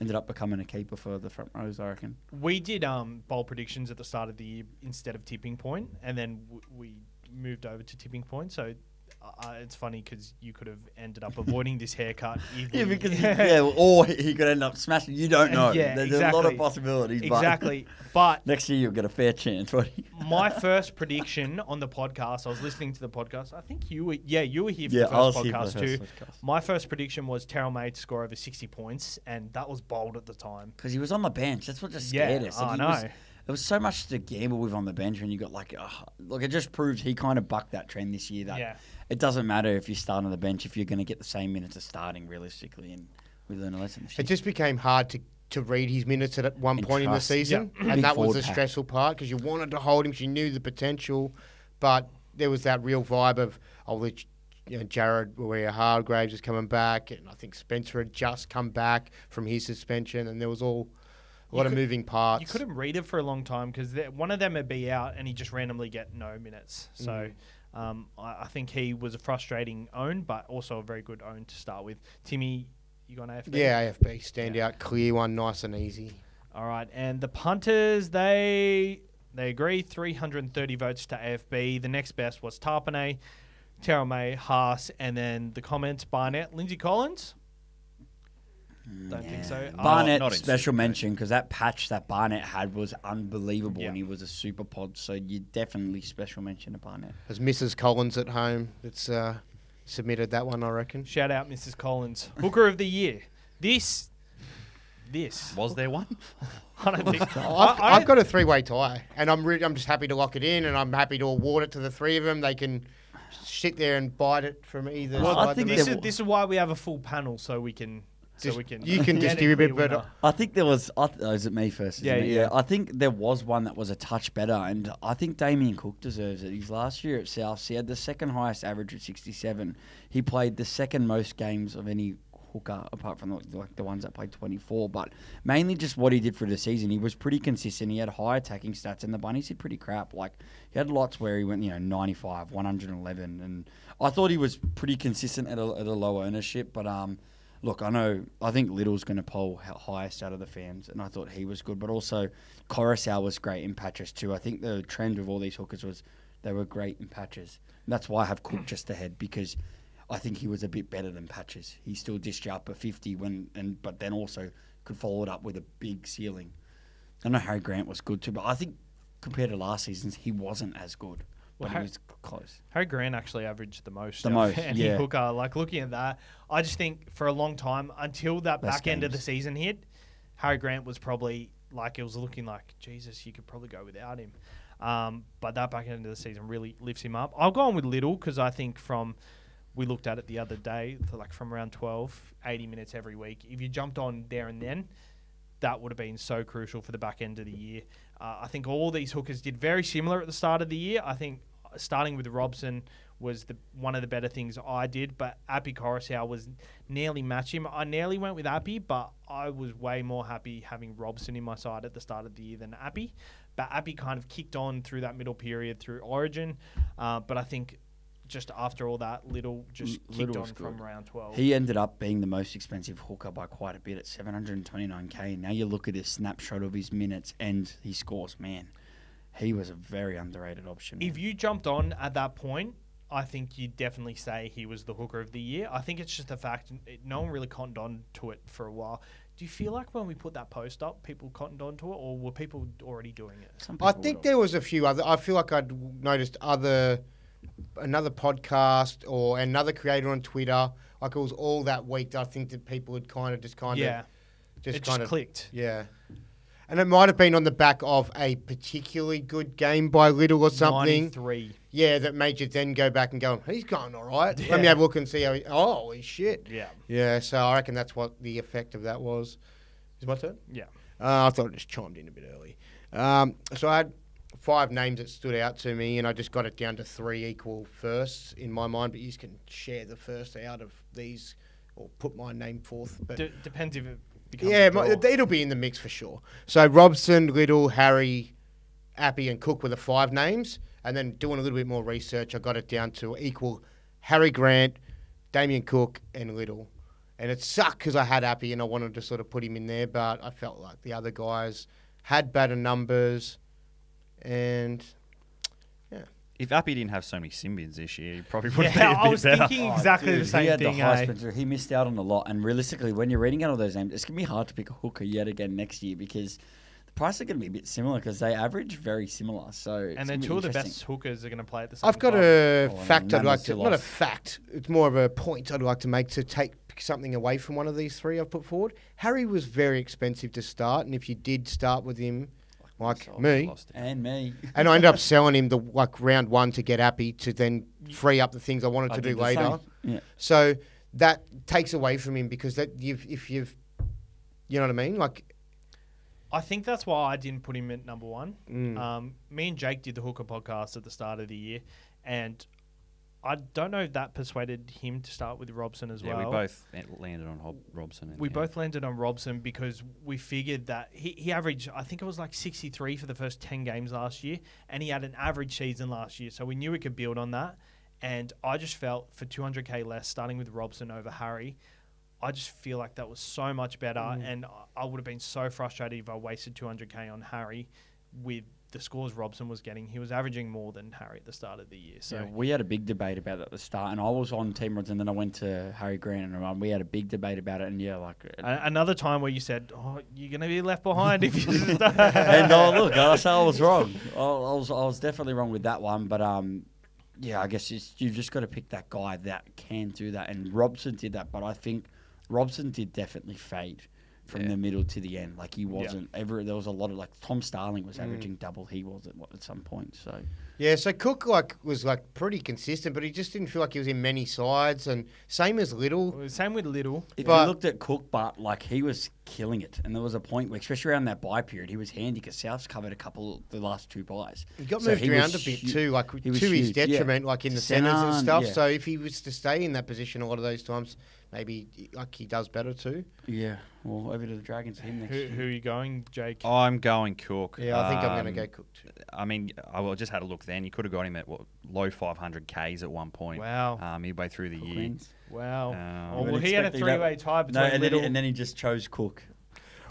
D: ended up becoming a keeper for the front rows, I reckon.
C: We did bowl predictions at the start of the year instead of tipping point, and then we moved over to tipping point, so it's funny because you could have ended up avoiding this haircut.
D: Or he could end up smashing. You don't know. There's a lot of possibilities.
C: Exactly. But
D: next year you'll get a fair chance.
C: My first prediction on the podcast, I was listening to the podcast. I think you were here for the first podcast too. My first prediction was Terrell May to score over 60 points, and that was bold at the time.
D: Because he was on the bench. That's what just scared us.
C: I know.
D: there was so much to gamble with on the bench when you got like it just proves he kind of bucked that trend this year that it doesn't matter if you start on the bench if you're going to get the same minutes as starting realistically, and we learned a lesson this year.
A: It just became hard to read his minutes at one
D: And
A: point in the
D: trust.
A: season,
D: Big
A: and that was
D: forward
A: the
D: pack.
A: stressful part because you wanted to hold him, 'cause you knew the potential, but there was that real vibe of Jared Hargraves is coming back, and I think Spencer had just come back from his suspension, and there was a lot of moving parts.
C: You couldn't read it for a long time because one of them would be out and he just randomly get no minutes. So I think he was a frustrating own, but also a very good own to start with. Timmy, you got an AFB?
A: Yeah, AFB standout, clear one, nice and easy.
C: All right, and the punters, they agree, 330 votes to AFB. The next best was Tarpanay, Terrell May, Haas, and then the comments, Barnett, Lindsay Collins. Don't think so.
D: Barnett,
B: not in
D: special
B: Supercoach.
D: mention, because that patch that Barnett had was unbelievable,
C: Yeah.
D: and he was a super pod, so you definitely special mention to Barnett.
A: There's Mrs. Collins at home that's submitted that one, I reckon.
C: Shout out Mrs. Collins. Hooker of the year. This.
B: Was there one?
C: I don't think.
A: I've got a three-way tie, and I'm just happy to lock it in, and I'm happy to award it to the three of them. They can sit there and bite it from either
C: Well,
A: side.
D: I think
A: of
C: this
A: the-
C: is why we have a full panel so we can.
A: you can distribute, but
D: I think there was. Is it me first? Isn't
C: Yeah,
D: it?
C: yeah.
D: I think there was one that was a touch better, and I think Damien Cook deserves it. His last year at South, he had the second highest average at 67. He played the second most games of any hooker, apart from the ones that played 24. But mainly just what he did for the season. He was pretty consistent. He had high attacking stats, and the bunnies did pretty crap. Like he had lots where he went, 95, 111, and I thought he was pretty consistent at a low ownership, but Look, I think Little's going to pull highest out of the fans, and I thought he was good. But also, Coruscant was great in patches too. I think the trend of all these hookers was they were great in patches. And that's why I have Cook just ahead, because I think he was a bit better than patches. He still dished you up a 50, but then also could follow it up with a big ceiling. I know Harry Grant was good too, but I think compared to last season's, he wasn't as good. But he was close.
C: Harry Grant actually averaged the most.
D: The
C: out of
D: most,
C: any
D: yeah.
C: hooker. Like looking at that, I just think for a long time until that
D: Best
C: back end of the
D: games.
C: season hit, Harry Grant was probably like it was looking like Jesus. You could probably go without him, but that back end of the season really lifts him up. I'll go on with Little because I think we looked at it the other day, from around 12, 80 minutes every week. If you jumped on there and then, that would have been so crucial for the back end of the year. I think all these hookers did very similar at the start of the year. I think starting with Robson was one of the better things I did, but Appy Coruscant was nearly match him. I nearly went with Appy, but I was way more happy having Robson in my side at the start of the year than Appy. But Appy kind of kicked on through that middle period through Origin, but I think just after all that, Little just kicked
D: Little
C: on
D: was
C: from
D: good.
C: round 12.
D: He ended up being the most expensive hooker by quite a bit at 729k. Now you look at his snapshot of his minutes and his scores, man. He was a very underrated option.
C: If you jumped on at that point, I think you'd definitely say he was the hooker of the year. I think it's just the fact no one really cottoned on to it for a while. Do you feel like when we put that post up, people cottoned on to it, or were people already doing it?
D: Some
A: I
D: people
A: think
D: would-
A: there was a few other. I feel like I'd noticed another podcast or another creator on Twitter. Like it was all that week. That I think that people had kind of
C: Yeah, it just clicked.
A: Yeah. And it might have been on the back of a particularly good game by Little or something.
C: 93.
A: Yeah, that made you then go back and go, he's going all right.
C: Yeah.
A: Let me have a look and see how holy shit.
C: Yeah.
A: Yeah, so I reckon that's what the effect of that was. Is my turn?
C: Yeah.
A: I thought I just chimed in a bit early. So I had 5 names that stood out to me, and I just got it down to 3 equal firsts in my mind, but you can share the first out of these or put my name forth. But
C: Depends if it becomes
A: yeah,
C: a draw.
A: it'll be in the mix for sure. So Robson, Little, Harry, Appy, and Cook were the 5 names. And then doing a little bit more research, I got it down to equal Harry Grant, Damien Cook, and Little. And it sucked because I had Appy and I wanted to sort of put him in there, but I felt like the other guys had better numbers. And yeah.
B: If Appy didn't have so many Symbians this year, he probably would have
C: Yeah,
B: been a
C: I
B: bit
C: was
B: better.
C: thinking exactly the same
D: he had
C: thing.
D: the high
C: eh?
D: Spencer. He missed out on a lot, and realistically, when you're reading out all those names, it's gonna be hard to pick a hooker yet again next year because the price are gonna be a bit similar because they average very similar. So
C: And then 2 of the best hookers are going to play at the same
A: I've got
C: time.
A: a
D: Oh, and
A: fact I'd like to,
D: Namastilos.
A: not a fact, it's more of a point I'd like to make to take something away from one of these 3 I've put forward. Harry was very expensive to start, and if you did start with him, like
D: So
A: me.
B: Lost it.
D: And me.
A: And I ended up selling him the round one to get happy to then free up the things I wanted
D: I
A: to
D: did
A: do
D: the
A: later.
D: same. Yeah.
A: So that takes away from him because if you've, you know what I mean? Like,
C: I think that's why I didn't put him at number one.
A: Mm.
C: Me and Jake did the Hooker podcast at the start of the year, and I don't know if that persuaded him to start with Robson as
B: Yeah,
C: well.
B: we both landed on Robson.
C: We both landed on Robson because we figured that he averaged, I think it was like 63 for the first 10 games last year, and he had an average season last year, so we knew we could build on that. And I just felt for 200k less, starting with Robson over Harry, I just feel like that was so much better, and I would have been so frustrated if I wasted 200k on Harry with the scores Robson was getting. He was averaging more than Harry at the start of the year. So
D: Yeah, we had a big debate about that at the start, and I was on Team Rods, and then I went to Harry Grant, and we had a big debate about it, and
C: another time where you said, "Oh, you're going to be left behind if you just."
D: and look, I say I was wrong. I was definitely wrong with that one, but yeah, I guess you've just got to pick that guy that can do that, and Robson did that, but I think Robson did definitely fade from the middle to the end. Like he wasn't ever. There was a lot of Tom Starling was averaging double. He was at some point. So
A: Yeah, so Cook was pretty consistent, but he just didn't feel like he was in many sides, and same as Little.
C: Same with Little.
D: if
A: But-
D: you looked at Cook, but he was killing it, and there was a point where, especially around that bye period, he was handy because South's covered a couple the last two buys.
A: He got
D: So
A: moved
D: he
A: around
D: was
A: a bit
D: hu-
A: too,
D: he was
A: to his
D: huge, yeah.
A: detriment, like in the centres and
D: Centre,
A: stuff.
D: yeah.
A: So if he was to stay in that position a lot of those times, maybe he does better too.
D: Yeah, well, over to the Dragons for him next
C: Who
D: year.
C: are you going, Jake?
B: I'm going Cook.
A: Yeah, I think I'm going to go Cook too.
B: I mean, just had a look then. You could have got him at low 500 Ks at one point.
C: Wow.
B: Midway through the year.
D: Queens.
C: Wow.
B: I
C: well,
D: would
C: he had a
D: expect that-
C: three-way tie between
D: No,
C: Little.
D: and then he just chose Cook.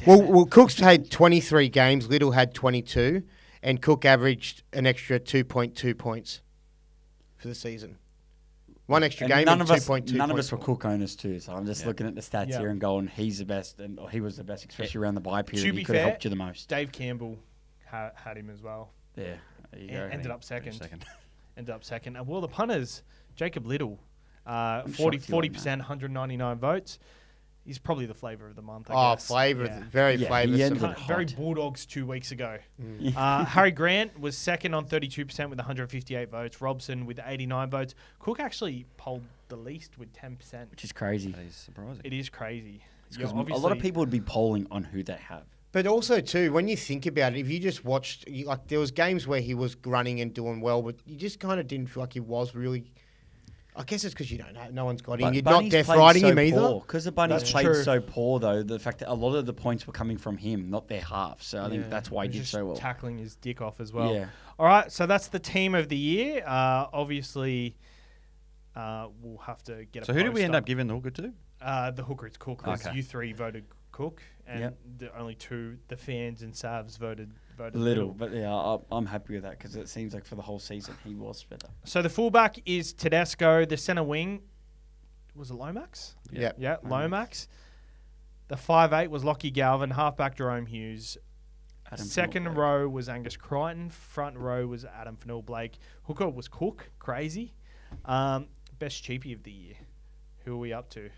A: Well, Cook's had 23 games, Little had 22, and Cook averaged an extra 2.2 points for the season. One extra
D: And
A: game
D: none
A: and
D: of us,
A: 2.2
D: none of
A: points
D: us were
A: more.
D: Cook owners too. So I'm just looking at the stats
C: Yeah.
D: here and going, he's the best, or he was the best, especially around the bye period.
C: To
D: He
C: be
D: could have
C: fair,
D: helped you the most.
C: Dave Campbell had him as well.
D: Yeah, there you
C: Yeah,
D: go.
C: ended up second.
B: Second.
C: Ended up second. And well, the punters, Jacob Little,
D: shocked
C: 40%, 199 votes. He's probably the flavour of the month, I
A: Oh,
C: guess.
A: flavour,
C: Yeah.
A: very
D: Yeah, he
A: flavoursome.
D: ended
C: Very
D: hot.
C: Bulldogs 2 weeks ago.
A: Mm.
C: Harry Grant was second on 32% with 158 votes. Robson with 89 votes. Cook actually polled the least with 10%.
D: Which is crazy.
B: That is surprising.
C: It is crazy.
D: Because
C: Yeah,
D: a lot of
C: obviously-
D: people would be polling on who they have.
A: But also too, when you think about it, if you just watched, there was games where he was running and doing well, but you just kind of didn't feel like he was really. I guess it's because you don't know, no one's got him.
D: But
A: You're
D: Bunny's
A: not death
D: played
A: riding
D: so
A: him either.
D: Because the Bunnies
C: That's
D: played
C: true.
D: so poor, though, the fact that a lot of the points were coming from him, not their half. So I think
A: Yeah.
D: that's why he
C: He
D: did
C: was
D: so well.
C: just tackling his dick off as well.
D: Yeah.
C: All right, so that's the team of the year. Obviously, we'll have to get.
B: So
C: a
B: who did we
C: post
B: end up giving the hooker to?
C: The hooker. It's Cook. 'Cause
B: Okay.
C: You three voted Cook, and
D: Yep.
C: the only two, the fans and Savs voted
D: Little, but yeah, I'm happy with that because it seems like for the whole season he was better.
C: So the fullback is Tedesco. The centre wing was it Lomax?
A: Yeah.
C: Yeah, Lomax. The 5'8" was Lockie Galvin. Halfback Jerome Hughes.
D: Adam
C: Second
D: Phillip.
C: row was Angus Crichton. Front row was Adam Fennell-Blake. Hooker was Cook. Crazy. Best cheapie of the year. Who are we up to?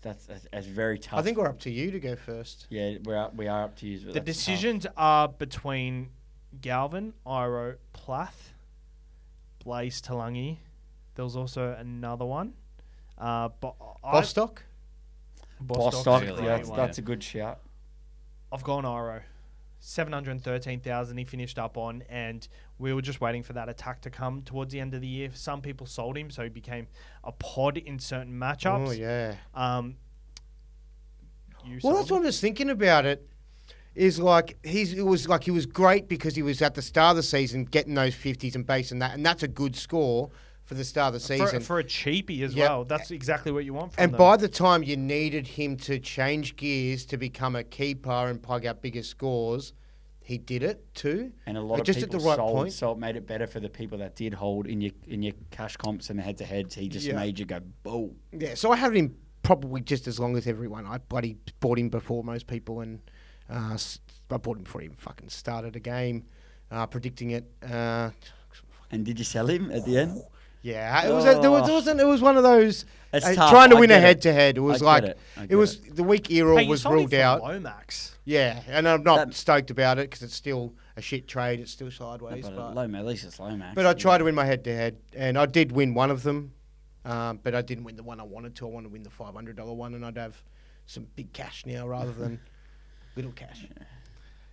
D: That's very tough.
A: I think we're up to you to go first.
D: Yeah, we are up to use.
C: The decisions are between Galvin, Iro, Plath, Blaze Talangi. There was also another one. But
A: Bostock?
D: Bostock,
B: really
D: yeah,
B: great one.
D: that's a good shout.
C: I've gone Iro. 713,000 he finished up on, and we were just waiting for that attack to come towards the end of the year. Some people sold him, so he became a pod in certain matchups.
A: Oh, yeah.
C: You
A: Well,
C: sold
A: that's
C: him?
A: what I was thinking about it. Is he was great because he was at the start of the season getting those 50s and basing that, and that's a good score for the start of the season.
C: For a cheapie as
A: Yep.
C: well. That's exactly what you want from
A: And
C: them.
A: by the time you needed him to change gears to become a keeper and plug out bigger scores, he did it too.
D: And a lot of
A: just
D: people
A: at the right
D: sold,
A: point.
D: so it made it better for the people that did hold in your cash comps and the head-to-heads. He just
A: Yeah.
D: made you go, boom.
A: Yeah, so I had him probably just as long as everyone. I bloody bought him before most people, and I bought him before he even fucking started a game, predicting it.
D: And did you sell him at the end?
A: Yeah, it was one of those
D: It's tough.
A: trying to
D: I
A: win a
D: get it.
A: head-to-head. It
D: I
A: was
D: get
A: like
D: it. I
A: it
D: get
A: was
D: it.
A: the week Earl
C: Hey, you
A: was
C: sold him
A: ruled
C: for
A: out.
C: Lomax.
A: Yeah, and I'm not
D: That-
A: stoked about it because it's still a shit trade. It's still sideways.
D: But at least it's Lomax.
A: But I tried to win my head-to-head, and I did win one of them, but I didn't win the one I wanted to. I wanted to win the $500 one, and I'd have some big cash now rather than little cash.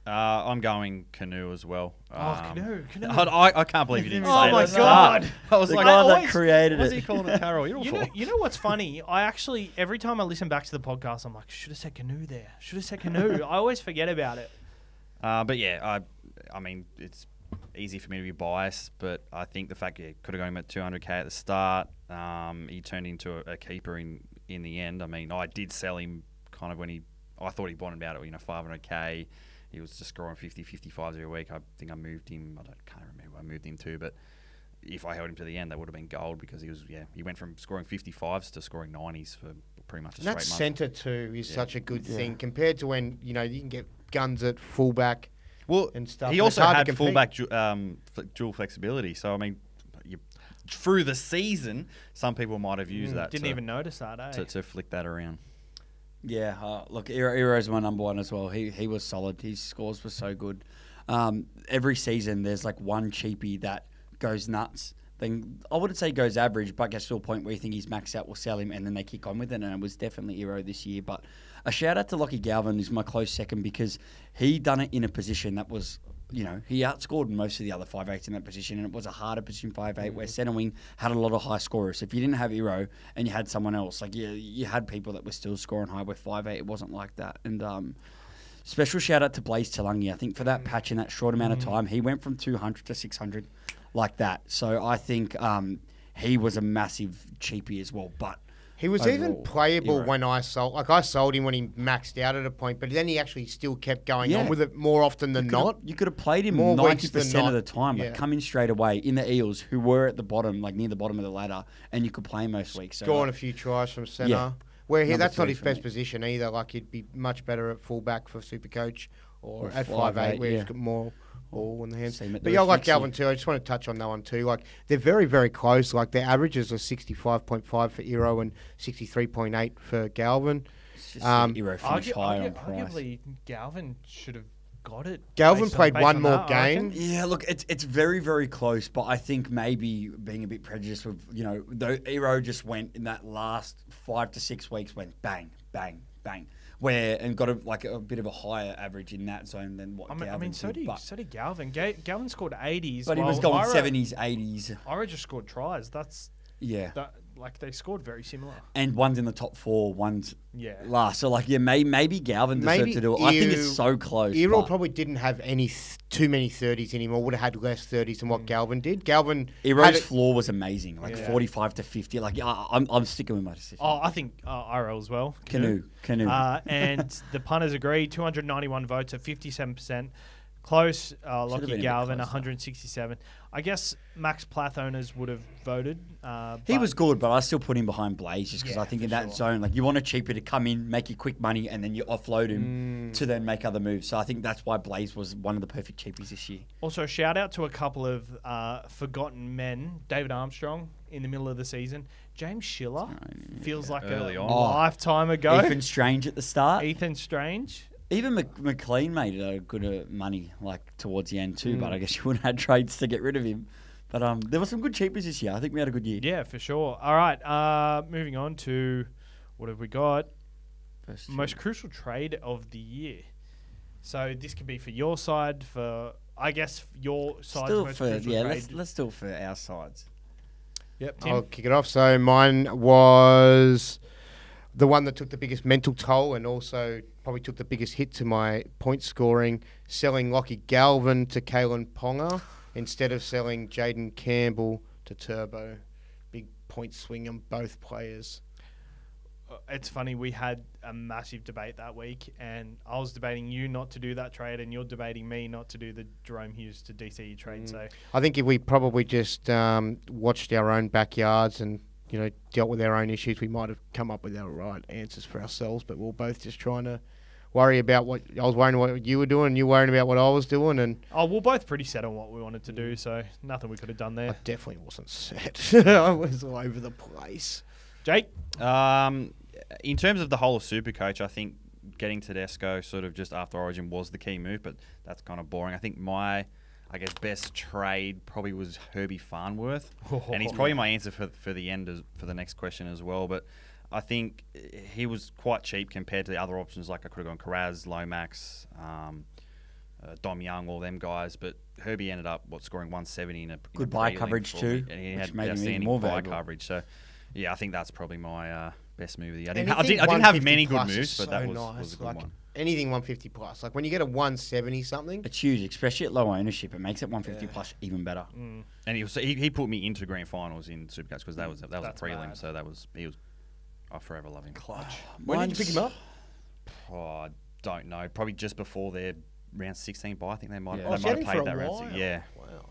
B: I'm going Canoe as well.
C: Canoe.
B: I can't believe you didn't
C: Oh
B: say
C: my
B: that.
C: God.
B: I was
D: The
B: like,
D: guy
B: oh,
D: that created
B: what's he
D: it.
B: calling it Carol Hill
C: You
B: for?
C: know what's funny? I actually, every time I listen back to the podcast, I'm like, should have said Canoe there. Should have said Canoe. I always forget about it.
B: But yeah, I mean, it's easy for me to be biased, but I think the fact could have gone him at 200k at the start. He turned into a keeper in the end. I mean, I did sell him kind of when I thought he bottomed out at 500k. He was just scoring 50, 55s every week. I think I moved him. Can't remember who I moved him to, but if I held him to the end, that would have been gold because he went from scoring 55s to scoring 90s for pretty much a
A: And that
B: straight month.
A: centre too is such a good thing compared to when you can get guns at fullback.
B: Well,
A: and stuff.
B: he
A: and it's
B: also
A: hard to
B: had
A: compete.
B: fullback dual flexibility. So I mean, through the season, some people might have used that.
C: Didn't even notice that, eh?
B: to flick that around.
D: Yeah, look, Hero's my number one as well. He was solid. His scores were so good. Every season, there's like one cheapie that goes nuts. Then I wouldn't say goes average, but gets to a point where you think he's maxed out, we'll sell him, and then they kick on with it. And it was definitely Hero this year. But a shout out to Lockie Galvin is my close second because he done it in a position that was, he outscored most of the other 5'8" in that position, and it was a harder position 5'8", where centre wing had a lot of high scorers. If you didn't have Hero and you had someone else, like you had people that were still scoring high. With 5'8", it wasn't like that. And special shout out to Blaze Talangi. I think for that patch in that short amount of time, he went from 200 to 600 like that. So I think he was a massive cheapie as well. But
A: He was
D: overall,
A: even playable
D: Hero.
A: when I sold. Like I sold him when he maxed out at a point, but then he actually still kept going
D: Yeah.
A: on with it more often than not.
D: You could have played him
A: More weeks
D: 90%
A: than
D: of the
A: not.
D: time.
A: Yeah.
D: Like come in straight away in the Eels, who were at the bottom, like near the bottom of the ladder, and you could play him most weeks. So
A: Scoring a few tries from centre.
D: Yeah.
A: Where
D: Number
A: that's not
D: 3
A: his
D: for
A: best
D: me.
A: position either. Like he'd be much better at fullback for Supercoach or
D: Or
A: at
D: 5'8",
A: 5'8", where
D: yeah.
A: he's got more ball in the hands.
D: Same at
A: But
D: the
A: yeah, I like
D: reflex,
A: Galvin
D: yeah.
A: too. I just want to touch on that one too. Like they're very, very close. Like their averages are 65.5 for Hero and 63.8 for Galvin.
D: It's just Hero
C: Argu-
D: finished high on
C: argu-
D: price.
C: Arguably, Galvin should have got it.
A: Galvin
C: based on-
A: played
C: based
A: one
C: on
A: more
C: that, I reckon.
A: game.
D: Yeah, look, it's very, very close, but I think maybe being a bit prejudiced with, the Hero just went in that last 5 to 6 weeks, went bang, bang, bang, and got a bit of a higher average in that zone than what
C: I mean,
D: Galvin
C: so
D: did.
C: did Galvin. Galvin scored 80s.
D: But he was
C: while
D: going
C: Ira-
D: 70s, 80s.
C: Ira just scored tries. That's
D: Yeah.
C: like they scored very similar.
D: And one's in the top 4, one's
C: Yeah.
D: last. So, maybe Galvin deserved
A: Maybe
D: to do it. I think
A: you-
D: it's so close.
A: Errol
D: but
A: probably didn't have too many 30s anymore. Would have had less 30s than what Galvin did. Galvin had
D: Hero's
A: it-
D: floor was amazing, like
C: Yeah.
D: 45 to 50. Like, I'm sticking with my decision.
C: Oh, I think Ira as well.
D: Canoe.
C: And the punters agree. 291 votes at 57%. Close.
D: been a
C: Lockie
D: bit
C: Galvin,
D: closer.
C: 167. I guess Max Plath owners would have voted.
D: He
C: but-
D: was good, but I still put him behind Blaze just because
C: Yeah,
D: I think
C: for
D: in that
C: sure.
D: zone, like you want a cheaper to come in, make you quick money, and then you offload him to then make other moves. So I think that's why Blaze was one of the perfect cheapies this year.
C: Also, shout out to a couple of forgotten men. David Armstrong in the middle of the season. James Schiller feels like
B: Early
C: a
B: on.
C: lifetime ago.
D: Ethan Strange at the start.
C: Ethan Strange.
D: Even McLean made a good money like towards the end too, but I guess you wouldn't have had trades to get rid of him. But there were some good cheapies this year. I think we had a good year.
C: Yeah, for sure. All right, moving on to what have we got?
D: First two.
C: Most crucial trade of the year. So this could be for your side, for I guess your side's
D: Still
C: most
D: for
C: crucial trade.
D: let's do it for our sides.
C: Yep, Tim.
A: I'll kick it off. So mine was the one that took the biggest mental toll and also probably took the biggest hit to my point scoring, selling Lockie Galvin to Kalen Ponga instead of selling Jaden Campbell to Turbo. Big point swing on both players.
C: It's funny, we had a massive debate that week, and I was debating you not to do that trade, and you're debating me not to do the Jerome Hughes to DCE trade. So
A: I think if we probably just watched our own backyards and dealt with our own issues, we might have come up with our right answers for ourselves. But we're both just trying to worry about what I was worrying what you were doing, and you worrying about what I was doing, and
C: Oh, we're both pretty set on what we wanted to do, so nothing we could have done
A: I
C: there.
A: definitely wasn't set. I was all over the place.
C: Jake?
B: In terms of the whole of Supercoach, I think getting Tedesco sort of just after Origin was the key move, but that's kind of boring. I think my, best trade probably was Herbie Farnworth, and he's probably my answer for the end for the next question as well. But I think he was quite cheap compared to the other options. Like I could have gone Karaz, Lomax, Dom Young, all them guys. But Herbie ended up scoring 170 in a
D: Good
B: a
D: buy
B: prelim
D: coverage
B: for
D: too,
B: me, and he
D: which
B: had
D: made him even
B: outstanding
D: more
B: buy
D: valuable.
B: coverage. So yeah, I think that's probably my best move of the year. I
A: Anything
B: didn't have
A: 150
B: many good
A: plus
B: moves,
A: is
B: but that
A: so
B: was
A: nice.
B: a good
A: Like,
B: one.
A: Anything 150 plus, like when you get a 170 something.
D: It's huge, especially at low ownership. It makes it 150
A: Yeah.
D: plus even better.
B: And he put me into grand finals in Supercoach because that was a
C: That's
B: prelim.
C: mad.
B: So I forever love him.
D: Clutch.
A: When did you pick him up?
B: Oh, I don't know. Probably just before their round 16 bye. I think they might
D: Yeah.
A: Oh,
B: have
A: so you had him
B: played
A: for a
B: that round.
A: while.
B: Yeah.
A: Wow.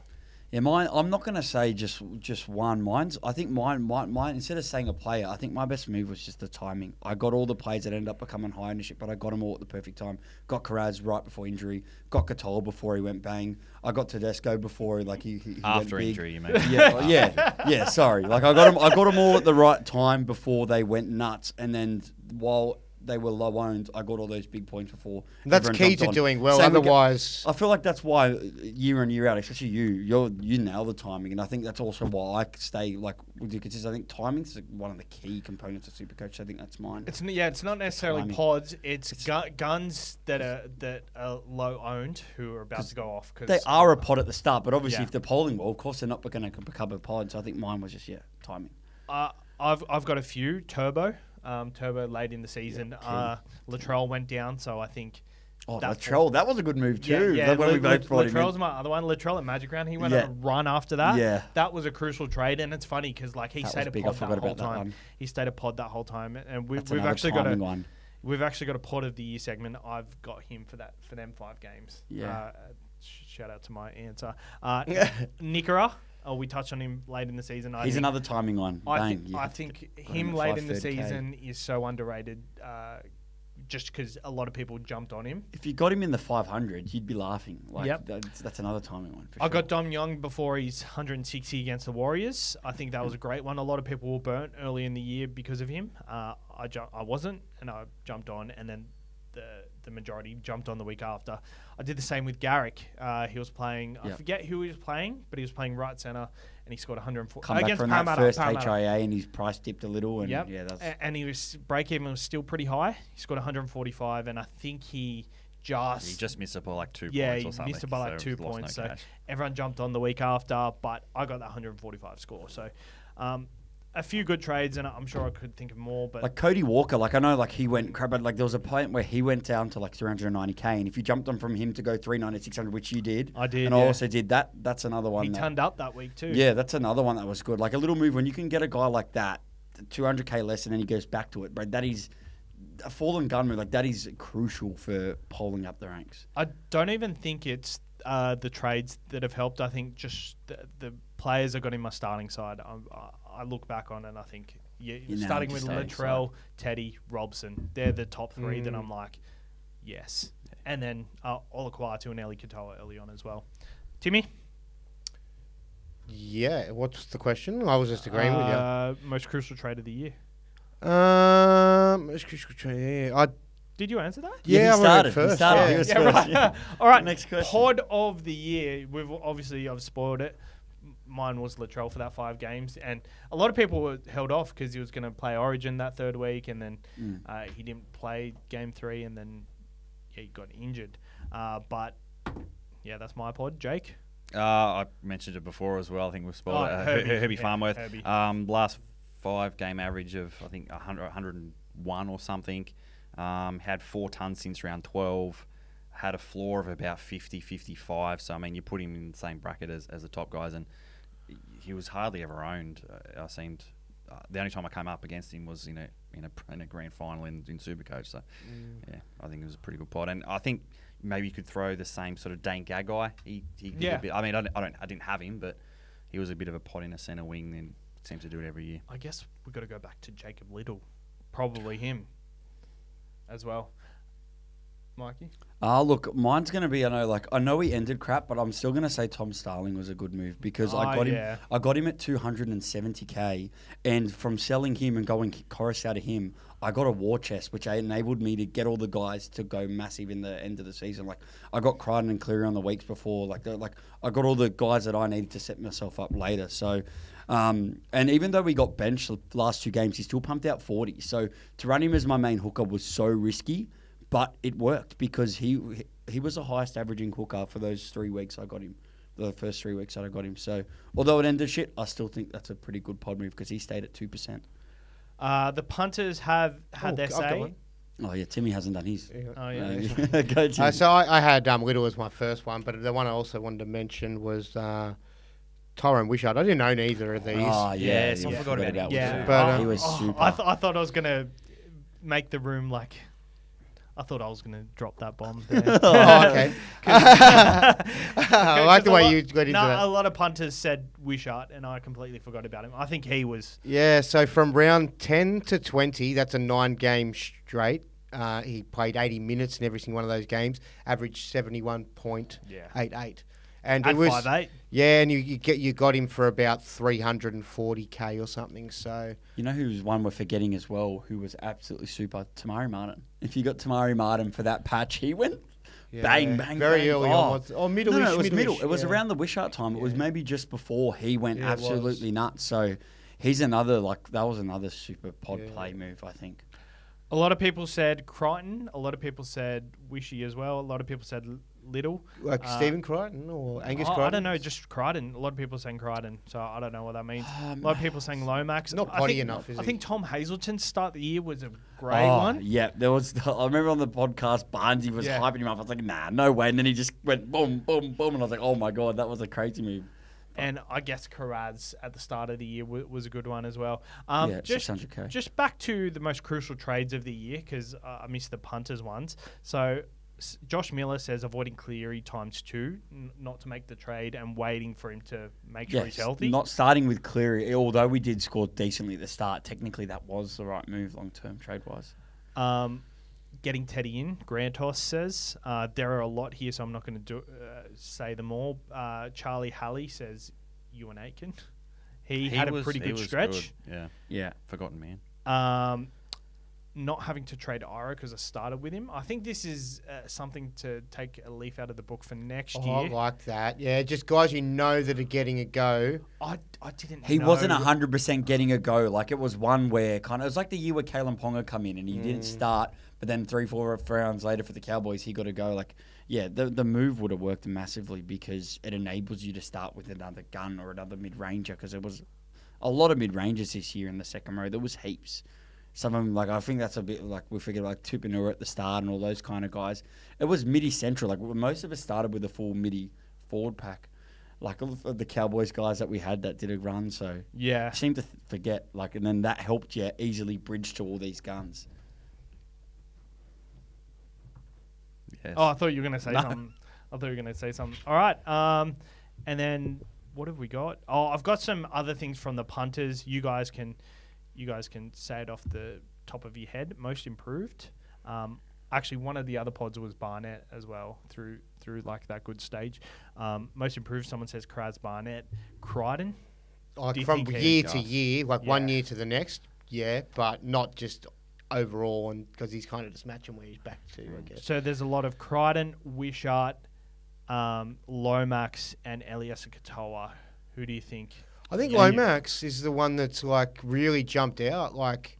D: Yeah, mine. I'm not going to say just one. I think mine. Instead of saying a player, I think my best move was just the timing. I got all the plays that ended up becoming high ownership, but I got them all at the perfect time. Got Karaz right before injury. Got Katola before he went bang. I got Tedesco before he
B: After
D: went big.
B: injury, you mean?
D: Yeah. Sorry, I got them all at the right time before they went nuts, and then while they were low owned, I got all those big points before.
A: That's
D: everyone
A: key
D: jumped
A: to
D: on.
A: doing well.
D: Same with
A: Otherwise,
D: I feel like that's why year in year out, especially you nail the timing, and I think that's also why I stay with you consistent. I think timing's one of the key components of Supercoach. I think that's mine.
C: It's not necessarily
D: Timing.
C: pods. It's guns that are low owned who are about to go off. Cause
D: They are a pod at the start, but obviously
C: Yeah.
D: if they're polling well, of course they're not going to become a pod. So I think mine was just timing.
C: I've got a few turbo late in the season. Latrell went down, so I think.
D: Oh,
C: That's
D: Latrell, that was a good move too.
C: Yeah,
D: That's when we both brought him in.
C: Latrell's my other one. Latrell at Magic Round, he went
D: Yeah.
C: on a run after that.
D: Yeah.
C: That was a crucial trade, and it's funny because he
D: That
C: stayed
D: was
C: a
D: big.
C: pod
D: I forgot
C: that whole
D: about that
C: time.
D: one.
C: He stayed a pod that whole time, and we've
D: That's another
C: actually got
D: timing one.
C: We've actually got a pod of the year segment. I've got him for them 5 games.
D: Yeah.
C: Shout out to my answer. Nikora. Oh, we touched on him late in the season.
D: He's another timing one.
C: I
D: Bang.
C: think
D: put
C: him
D: him at
C: late in the
D: 530K.
C: season is so underrated, just because a lot of people jumped on him.
D: If you got him in the 500, you'd be laughing.
C: Yep.
D: That's another timing one. For
C: I
D: sure.
C: got Dom Young before he's 160 against the Warriors. I think that was a great one. A lot of people were burnt early in the year because of him. I wasn't, and I jumped on, and then the majority jumped on the week after. I did the same with Garrick. He was playing. I forget who he was playing, but he was playing right center, and he scored 104
D: Come back
C: against
D: from
C: Parramatta.
D: that first
C: Parramatta.
D: HIA and his price dipped a little. And
C: Yep.
D: yeah, that's
C: And he was break even was still pretty high. He scored 145, and I think he
B: just missed it by 2 points
C: yeah,
B: or
C: he
B: something.
C: missed it by
B: so
C: 2
B: lost no
C: points. So
B: cash.
C: everyone jumped on the week after, but I got that 145 score. So a few good trades, and I'm sure I could think of more. But
D: like Cody Walker. I know he went crap, but there was a point where he went down to 390k, and if you jumped on from him to go 390, 600, which you did,
C: I did,
D: and I
C: yeah.
D: also did that. That's another one.
C: he turned up that week too.
D: Yeah, that's another one that was good. Like a little move when you can get a guy like that, 200k less, and then he goes back to it, bro. That is a fallen gun move. That is crucial for polling up the ranks.
C: I don't even think it's the trades that have helped. I think just the players I got in my starting side. I look back on and I think starting with Latrell, Teddy, Robson. They're the top 3 that I'm like, yes. And then Olaquatu and Eli Katoa early on as well. Timmy?
A: yeah. What's the question? I was just agreeing with you.
C: Most crucial trade of the year. Did you answer that?
A: Yeah,
D: he
A: I went
D: started.
A: first.
D: He started.
A: Yeah.
D: He was
C: Yeah,
D: first.
C: right.
D: Yeah.
C: All right.
D: Next question.
C: Pod of the year. I've spoiled it. Mine was Latrell for that 5 games, and a lot of people were held off because he was going to play Origin that 3rd week, and then he didn't play Game 3, and then he got injured. But yeah, that's my pod. Jake.
B: I mentioned it before as well. I think we've spoiled it. Herbie Farnworth.
C: Herbie.
B: Last 5 game average of I think 101 or something. Had 4 tons since round 12. Had a floor of about 50, 55. So I mean, you put him in the same bracket as the top guys, and he was hardly ever owned. The only time I came up against him was in a grand final in Supercoach. So yeah, I think it was a pretty good pod, and I think maybe you could throw the same sort of Dane Gag guy. He did a bit. I mean, I didn't have him, but he was a bit of a pod in a centre wing, and seems to do it every year.
C: I guess we've got to go back to Jacob Little. Probably him as well. Mikey?
D: Look, mine's going to be, I know he ended crap, but I'm still going to say Tom Starling was a good move because I got him at 270k, and from selling him and going Corus out of him, I got a war chest, which enabled me to get all the guys to go massive in the end of the season. Like, I got Crichton and Cleary on the weeks before. I got all the guys that I needed to set myself up later. So, and even though we got benched the last 2 games, he still pumped out 40. So to run him as my main hooker was so risky. But it worked because he was the highest averaging hooker for those 3 weeks I got him, the first 3 weeks that I got him. So although it ended shit, I still think that's a pretty good pod move because he stayed at 2%.
C: The punters have had their say.
D: Oh yeah, Timmy hasn't done his.
A: Yeah.
C: Oh yeah.
D: Go Timmy.
A: So I had Little as my first one, but the one I also wanted to mention was Tyrone Wishart. I didn't own either of these.
D: Oh yeah,
B: I forgot about him.
C: Yeah,
A: But,
D: he was super.
C: I thought I was gonna make the room like. I thought I was going to drop that bomb there.
A: Oh, okay. I like the way you got into that.
C: A lot of punters said Wishart, and I completely forgot about him. I think he was...
A: Yeah, so from round 10 to 20, that's a 9-game straight. He played 80 minutes in every single one of those games, averaged 71.88. And
C: at
A: it was
C: 5'8".
A: Yeah, and you got him for about 340k or something. So
D: you know who's one we're forgetting as well, who was absolutely super? Tamari Martin. If you got Tamari Martin for that patch, he went bang, bang,
A: very
D: bang.
A: early on. Middle-ish.
D: No, it was middle.
A: middle-ish,
D: It was
A: yeah.
D: around the Wishart time. It was maybe just before he went
A: Yeah, it
D: absolutely nuts. So he's another that was another super pod play move, I think.
C: A lot of people said Crichton. A lot of people said Wishy as well. A lot of people said Little.
A: Like Stephen Crichton or Angus Crichton?
C: I don't know, just Crichton. A lot of people saying Crichton, so I don't know what that means. A lot of people saying Lomax.
A: Not potty enough, is
C: I
A: he?
C: think Tom Hazelton's start of the year was a great one.
D: Yeah, there was. I remember on the podcast, Barnesy was hyping him up. I was like, nah, no way. And then he just went boom, boom, boom. And I was like, oh my God, that was a crazy move.
C: And I guess Karaz at the start of the year was a good one as well.
D: Just 600k.
C: Just back to the most crucial trades of the year because I missed the punters ones. So Josh Miller says avoiding Cleary ×2, not to make the trade and waiting for him to make sure he's healthy.
D: Not starting with Cleary, although we did score decently at the start. Technically, that was the right move long-term trade-wise.
C: Getting Teddy in, Grantos says. There are a lot here, so I'm not going to say them all. Charlie Halley says Ewan Aitken. He had a pretty good stretch.
B: Good.
D: Yeah.
B: Forgotten man.
C: Not having to trade Ira because I started with him. I think this is something to take a leaf out of the book for next year.
A: I like that. Yeah, just guys you know that are getting a go.
C: I didn't
D: He
C: know.
D: wasn't 100% getting a go. Like, it was one where it was like the year where Kalen Ponga come in and he didn't start, but then 3-4 rounds later for the Cowboys, he got a go. Like, yeah, the move would have worked massively because it enables you to start with another gun or another mid-ranger because there was a lot of mid-rangers this year in the second row. There was heaps. Some of them, like, I think that's a bit like we forget, like Tupanua at the start and all those kind of guys. It was midi central. Like, most of us started with a full midi forward pack. Like, all of the Cowboys guys that we had that did a run. So,
C: Yeah.
D: I seem to forget. Like, and then that helped you easily bridge to all these guns.
B: Yes.
C: Oh, I thought you were going to say something. All right. And then what have we got? Oh, I've got some other things from the punters. You guys can say it off the top of your head. Most improved. Actually, one of the other pods was Barnett as well through like that good stage. Most improved. Someone says Kraz, Barnett, Crichton.
A: Like from year to year, like one year to the next, but not just overall, and because he's kind of just matching where he's back to, I guess.
C: So there's a lot of Crichton, Wishart, Lomax, and Elias Katoa. Who do you think?
A: I think Lomax is the one that's like really jumped out. Like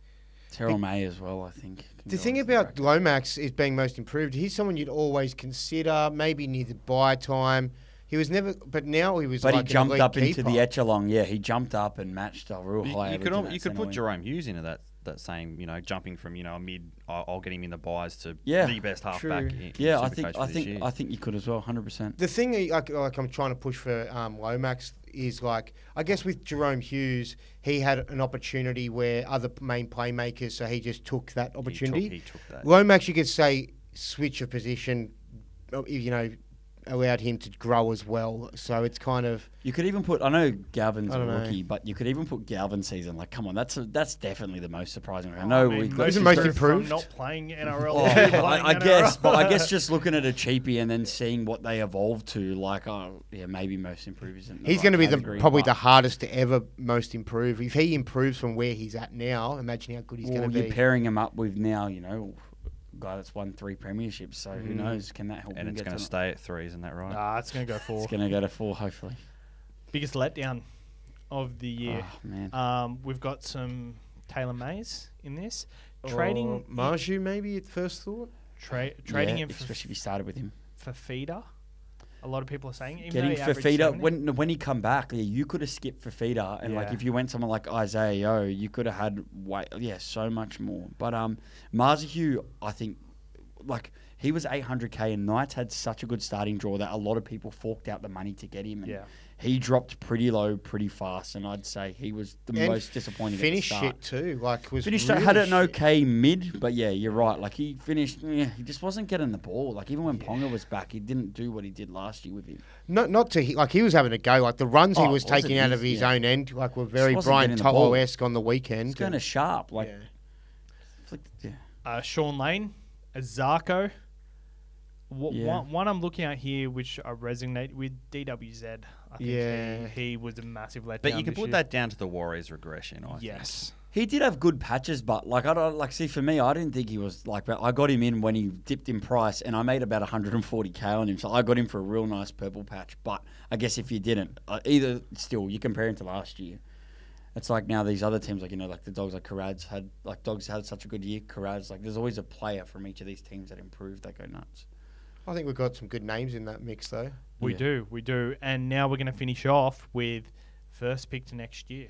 D: Terrell May as well, I think.
A: The thing about Lomax is being most improved. He's someone you'd always consider, maybe near the buy time. He was never, but now he was.
D: But
A: like
D: he jumped up
A: keeper.
D: into the echelon. Yeah, he jumped up and matched a real high.
B: You could put Jerome Hughes into that same, jumping from a mid. I'll get him in the buys to the best halfback.
D: I think you could as well, 100%.
A: The thing like I'm trying to push for Lomax is like, I guess with Jerome Hughes, he had an opportunity where other main playmakers, so he just took that opportunity.
B: He took that.
A: Lomax, you could say, switch of position, allowed him to grow as well. So it's kind of
D: You could even put. I know Galvin's
A: I
D: a
A: don't know.
D: rookie, but you could even put Galvin's season. Like, come on, that's definitely the most surprising. I
C: I
D: know
C: mean,
D: we've got.
A: Isn't
C: most
A: most
C: improved
A: improved?
C: from not playing NRL.
D: Oh,
C: to playing
D: I guess,
C: NRL.
D: but I guess just looking at a cheapie and then seeing what they evolved to, like, oh yeah, maybe most improved isn't.
A: he's
D: going to
A: be probably the hardest to ever most improve. If he improves from where he's at now, imagine how good he's going to
D: You're
A: be.
D: pairing him up with now, a guy that's won 3 premierships. So who
A: Mm.
D: knows? Can that help
B: And
D: him
B: it's
D: get
B: going to stay at 3, isn't that right?
C: Nah, it's going to go 4.
D: It's going to go to 4, hopefully.
C: Biggest letdown of the year.
D: Oh man.
C: We've got some Taylor Mays in this.
A: Or
C: Trading
A: Marju maybe at first thought.
C: trading
D: Yeah,
C: him for
D: especially if he started with him.
C: Feeder. A lot of people are saying even
D: Getting
C: though he averaged
D: Fafita
C: 70.
D: when he come back, yeah, you could have skipped Fafita, and like
C: Yeah.
D: if you went someone like Isaiah Yo, you could have had so much more. But Marzihu, I think, like he was 800k, and Knights had such a good starting draw that a lot of people forked out the money to get him. And
C: Yeah.
D: he dropped pretty low, pretty fast, and I'd say he was the
A: And
D: most disappointing.
A: Finished
D: at the
A: shit too. Like was
D: Finished
A: really
D: had an
A: shit.
D: okay mid, but yeah, you're right. Like he finished, he just wasn't getting the ball. Like even when Ponga was back, he didn't do what he did last year with him.
A: Not to like he was having a go. Like the runs he
D: Oh,
A: was
D: wasn't
A: taking out of
D: his-
A: his
D: yeah.
A: own end, like were very
D: wasn't
A: Brian
D: getting the ball.
A: Toto-esque on the weekend.
D: He's going to sharp, like.
A: yeah.
D: Yeah.
C: Sean Lane, Zarko.
D: Yeah.
C: One I'm looking at here, which I resonate with, DWZ. I think
A: Yeah.
C: he was a massive letdown.
B: But you can
C: this
B: put
C: year.
B: that down to the Warriors' regression, I think.
C: Yes.
D: He did have good patches, but like I don't like. See, for me, I didn't think he was like. But I got him in when he dipped in price, and I made about 140k on him. So I got him for a real nice purple patch. But I guess if you didn't, either still you compare him to last year. It's like now these other teams, like like the Dogs, like Karad's had, like Dogs had such a good year. Karad's like there's always a player from each of these teams that improved. That go nuts.
A: I think we've got some good names in that mix though.
C: We do. And now we're going to finish off with first pick to next year.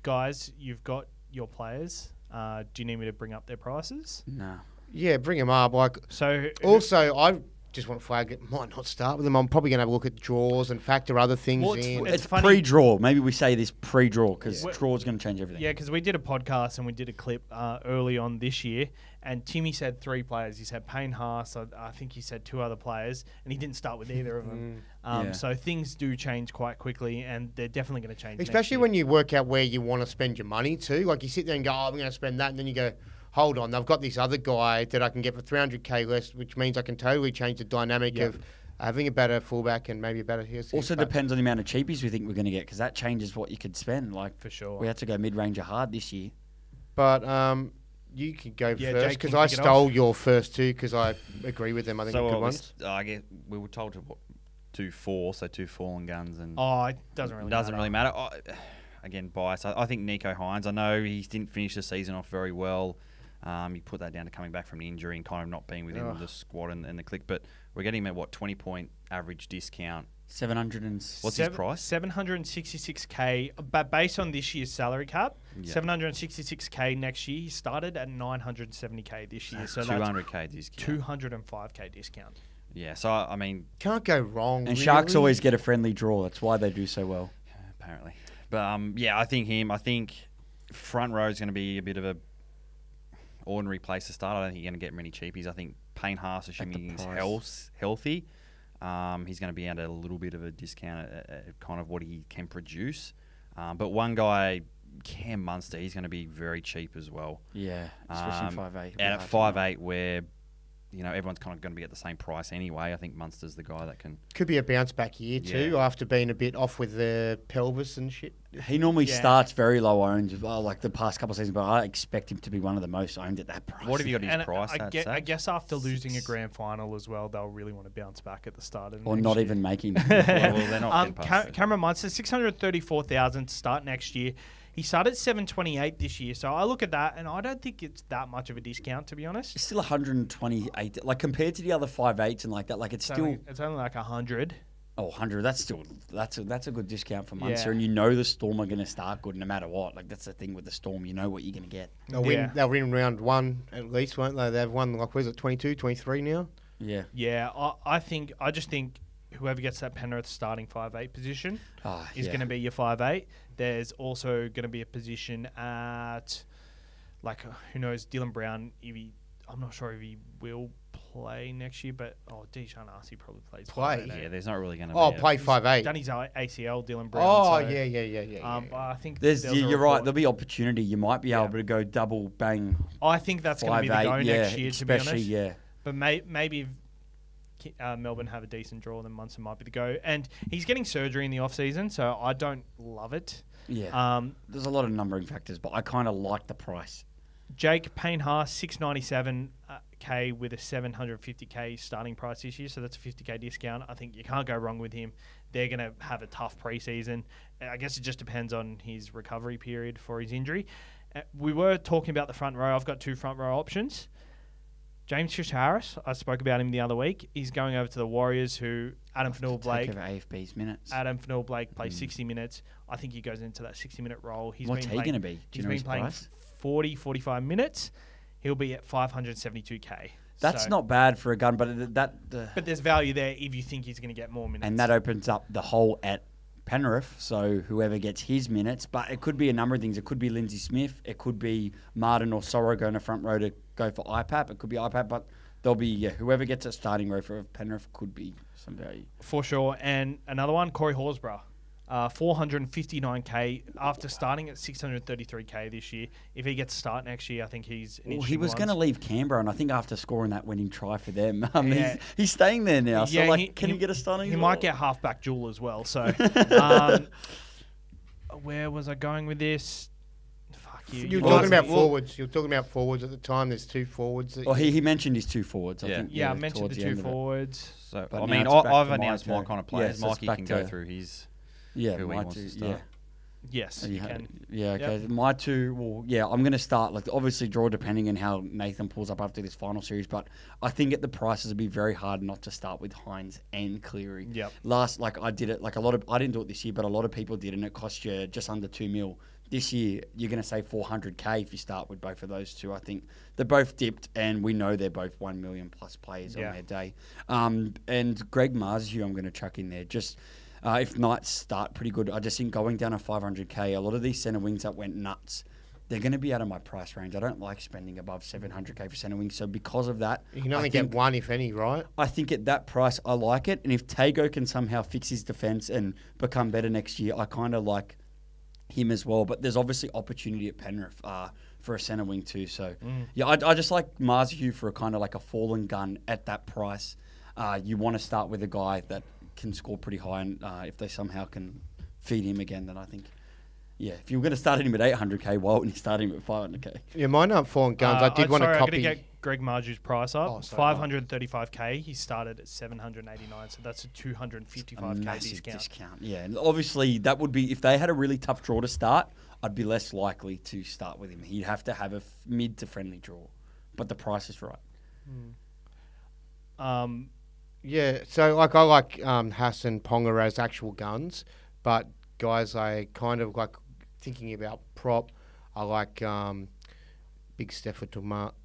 C: Guys, you've got your players. Do you need me to bring up their prices?
D: No.
A: Yeah, bring him up. Like
C: So
A: also, I just want to flag it. Might not start with them. I'm probably going to have a look at draws and factor other things
C: Well,
A: in.
C: It's
D: It's
C: funny-
D: pre-draw. Maybe we say this pre-draw because
C: Yeah.
D: draw's going to change everything.
C: yeah, because we did a podcast and we did a clip early on this year, and Timmy said 3 players. He said Payne Haas. I think he said 2 other players, and he didn't start with either of them.
D: Yeah.
C: So things do change quite quickly, and they're definitely going to change.
A: Especially when you work out where you want to spend your money too. Like you sit there and go, I'm going to spend that, and then you go, hold on, I've got this other guy that I can get for 300k less, which means I can totally change the dynamic of having a better fullback and maybe a better HSC.
D: Also
A: But
D: depends on the amount of cheapies we think we're going to get because that changes what you could spend. Like
C: for sure.
D: we had to go mid-ranger hard this year.
A: But you can go
C: Yeah,
A: first
C: Jake
A: because
C: can
A: I
C: kick it
A: stole
C: off.
A: your first 2 because I agree with them. I think
B: So
A: they're good
B: I
A: ones.
B: guess we were told to do 4, so 2 fallen guns, and
C: Oh, it doesn't really matter.
B: Again, bias. I think Nico Hines. I know he didn't finish the season off very well. You put that down to coming back from the injury and kind of not being within the squad and the click. But we're getting him at 20-point average discount.
D: 700 and
B: What's his price?
C: 766k, but based on this year's salary cap,
B: Yeah.
C: 766k next year. He started at 970k this year, so that's
B: 200k discount.
C: 205k discount.
B: Yeah. So I mean,
A: Can't go wrong.
D: And Sharks
A: really.
D: always get a friendly draw. That's why they do so well.
B: apparently, but yeah, I think him. I think front row is going to be a bit of a ordinary place to start. I don't think you're going to get many cheapies. I think Payne Haas, assuming he's healthy, he's going to be at a little bit of a discount at kind of what he can produce. But one guy, Cam Munster, he's going to be very cheap as well.
D: Yeah, especially 5'8".
B: And at 5'8", where everyone's kind of going to be at the same price anyway. I think Munster's the guy that can.
A: Could be a bounce back year too after being a bit off with the pelvis and shit.
D: He normally starts very low owned, like the past couple of seasons, but I expect him to be one of the most owned at that price.
B: What have you got his
C: And
B: price
C: I,
B: at?
C: gue- I
B: Sab?
C: guess after losing a grand final as well, they'll really want to bounce back at the start of
D: Or
C: next
D: not
C: year.
D: even making
B: well, they're not getting past it.
C: Cameron Munster, 634,000 to start next year. He started 728 this year, so I look at that and I don't think it's that much of a discount, to be honest.
D: It's still 128, like compared to the other 5'8" and like that, like it's still
C: It's only like 100.
D: 100. That's a good discount for Munster,
C: Yeah.
D: and the Storm are going to start good no matter what. Like that's the thing with the Storm, you know what you're going to get.
A: They'll win round 1 at least, won't they? They've won like what is it, 22, 23 now?
D: Yeah.
C: Yeah, I just think whoever gets that Penrith starting 5'8" position is going to be your 5'8". There's also going to be a position at, like, who knows, Dylan Brown. I'm not sure if he will play next year, but Dijon Arcee probably plays.
A: Play?
C: 5'8".
B: Yeah, there's not really going to
A: Oh,
B: be.
A: play 5'8".
C: Done his ACL, Dylan Brown.
A: Oh,
C: so,
A: yeah.
C: But I think
D: There's,
C: there was a
D: you're right.
C: report.
D: There'll be opportunity. You might be
C: Yeah.
D: able to go double bang.
C: I think that's going to be the
D: 5'8",
C: go
D: yeah,
C: next year, to be
D: especially,
C: honest.
D: yeah.
C: But maybe if Melbourne have a decent draw, then Munson might be the go. And he's getting surgery in the off season, so I don't love it.
D: Yeah. There's a lot of numbering factors, but I kind of like the price.
C: Jake Payne-Haas, 697K with a 750K starting price this year, so that's a 50K discount. I think you can't go wrong with him. They're going to have a tough preseason. I guess it just depends on his recovery period for his injury. We were talking about the front row. I've got 2 front row options. James Fish-Harris, I spoke about him the other week. He's going over to the Warriors, who Adam Fanua-Blake.
D: Take over AFB's minutes.
C: Adam Fanua-Blake plays 60 minutes. I think he goes into that 60-minute role.
D: What's he going to be? Do you know his
C: playing
D: price?
C: 40, 45 minutes. He'll be at 572K.
D: That's
C: So-
D: not bad for a gun, but
C: But there's value there if you think he's going to get more minutes.
D: and that opens up the hole at Penrith. So whoever gets his minutes, but it could be a number of things. It could be Lindsay Smith. It could be Martin or Sorrow going to front row to go for IPAP. It could be IPAP, but there'll be whoever gets a starting row for Penrith could be some value.
C: For sure. And another one, Corey Horsburgh. 459K after starting at 633K this year. If he gets to start next year, I think he's an
D: Well, he
C: interesting
D: was
C: one.
D: going to leave Canberra, and I think after scoring that winning try for them,
C: Yeah.
D: he's staying there now. So,
C: Yeah,
D: can he get a starting?
C: He
D: as
C: might
D: well?
C: get halfback duel as well. So, where was I going with this? Fuck you.
A: You were
C: lost
A: talking about
C: me.
A: forwards. You were talking about forwards at the time. There's 2 forwards.
D: Well, he mentioned his 2 forwards. I
B: Yeah.
D: think.
C: Yeah, I mentioned
D: towards
C: the
D: end
C: two
D: of it.
C: forwards.
B: So,
D: But
B: I
D: now
B: mean,
D: it's back
B: I've
D: to my
B: announced my
D: turn.
B: kind of
D: Yeah,
B: players.
D: so it's
B: Mikey
D: back
B: can go
D: to-
B: through his
D: Yeah,
B: who he
D: my
B: wants to
D: 2.
B: start.
D: Yeah.
C: Yes, you can.
D: Yeah, okay.
C: Yep.
D: My 2, well, yeah, I'm going to start, like, obviously draw depending on how Nathan pulls up after this final series, but I think at the prices it'd be very hard not to start with Hines and Cleary.
C: Yep.
D: I did it, like I didn't do it this year, but a lot of people did, and it cost you just under 2 mil. This year, you're going to save 400K if you start with both of those 2. I think they're both dipped, and we know they're both 1 million plus players on their day. And Greg Marzhew, I'm going to chuck in there. Just if Knights start pretty good, I just think going down to 500K, a lot of these centre wings that went nuts, they're going to be out of my price range. I don't like spending above 700K for centre wings, so because of that,
A: You can only get one, if any, right?
D: I think at that price, I like it. And if Tago can somehow fix his defence and become better next year, I kind of like him as well. But there's obviously opportunity at Penrith for a centre wing too. So, yeah, I just like Marzhew for a kind of like a fallen gun at that price. You want to start with a guy that can score pretty high, and if they somehow can feed him again, then I think, yeah, if you're going to start him at 800K, why wouldn't you start him at 500K?
A: Yeah, mine aren't falling guns. I did want to
C: I'm
A: copy.
C: going to get Greg Marjew's price up.
A: Oh, sorry.
C: 535K. He started at 789, so that's a 255K
D: Massive
C: discount.
D: Yeah, and obviously that would be, if they had a really tough draw to start, I'd be less likely to start with him. He'd have to have a mid to friendly draw, but the price is right.
A: Yeah, so like I like Hassan Ponga as actual guns, but guys, I kind of like thinking about prop. I like Big Stefan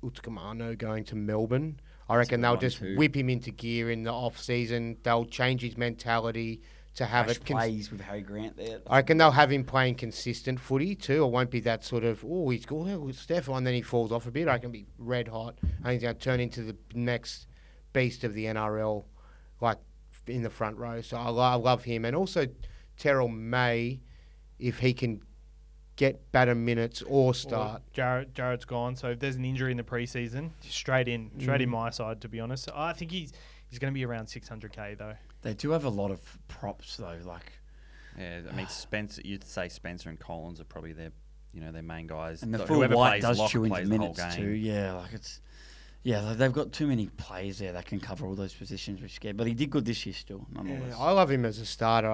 A: Utkamano going to Melbourne. I reckon they'll
D: one
A: just
D: too.
A: whip him into gear in the off season. They'll change his mentality to have
D: Ash
A: it.
D: plays with Harry Grant there.
A: I reckon they'll have him playing consistent footy too. It won't be that sort of, oh, he's good with Stefan, then he falls off a bit. I can be red hot. I think he's going to turn into the next beast of the NRL, like in the front row. So I love him. And also Terrell May, if he can get better minutes or start.
C: Well, Jared's gone, so if there's an injury in the preseason, straight in my side, to be honest. I think he's going to be around 600K though.
D: They do have a lot of props though, like.
B: Yeah, I mean Spencer. You'd say Spencer and Collins are probably their main guys.
D: And the
B: Th-
D: full
B: whoever
D: white
B: plays
D: does
B: lock
D: chew into
B: plays the whole
D: minutes
B: game.
D: too. Yeah, like it's. Yeah, they've got too many players there that can cover all those positions, which is scary. But he did good this year still, nonetheless.
A: Yeah, I love him as a starter.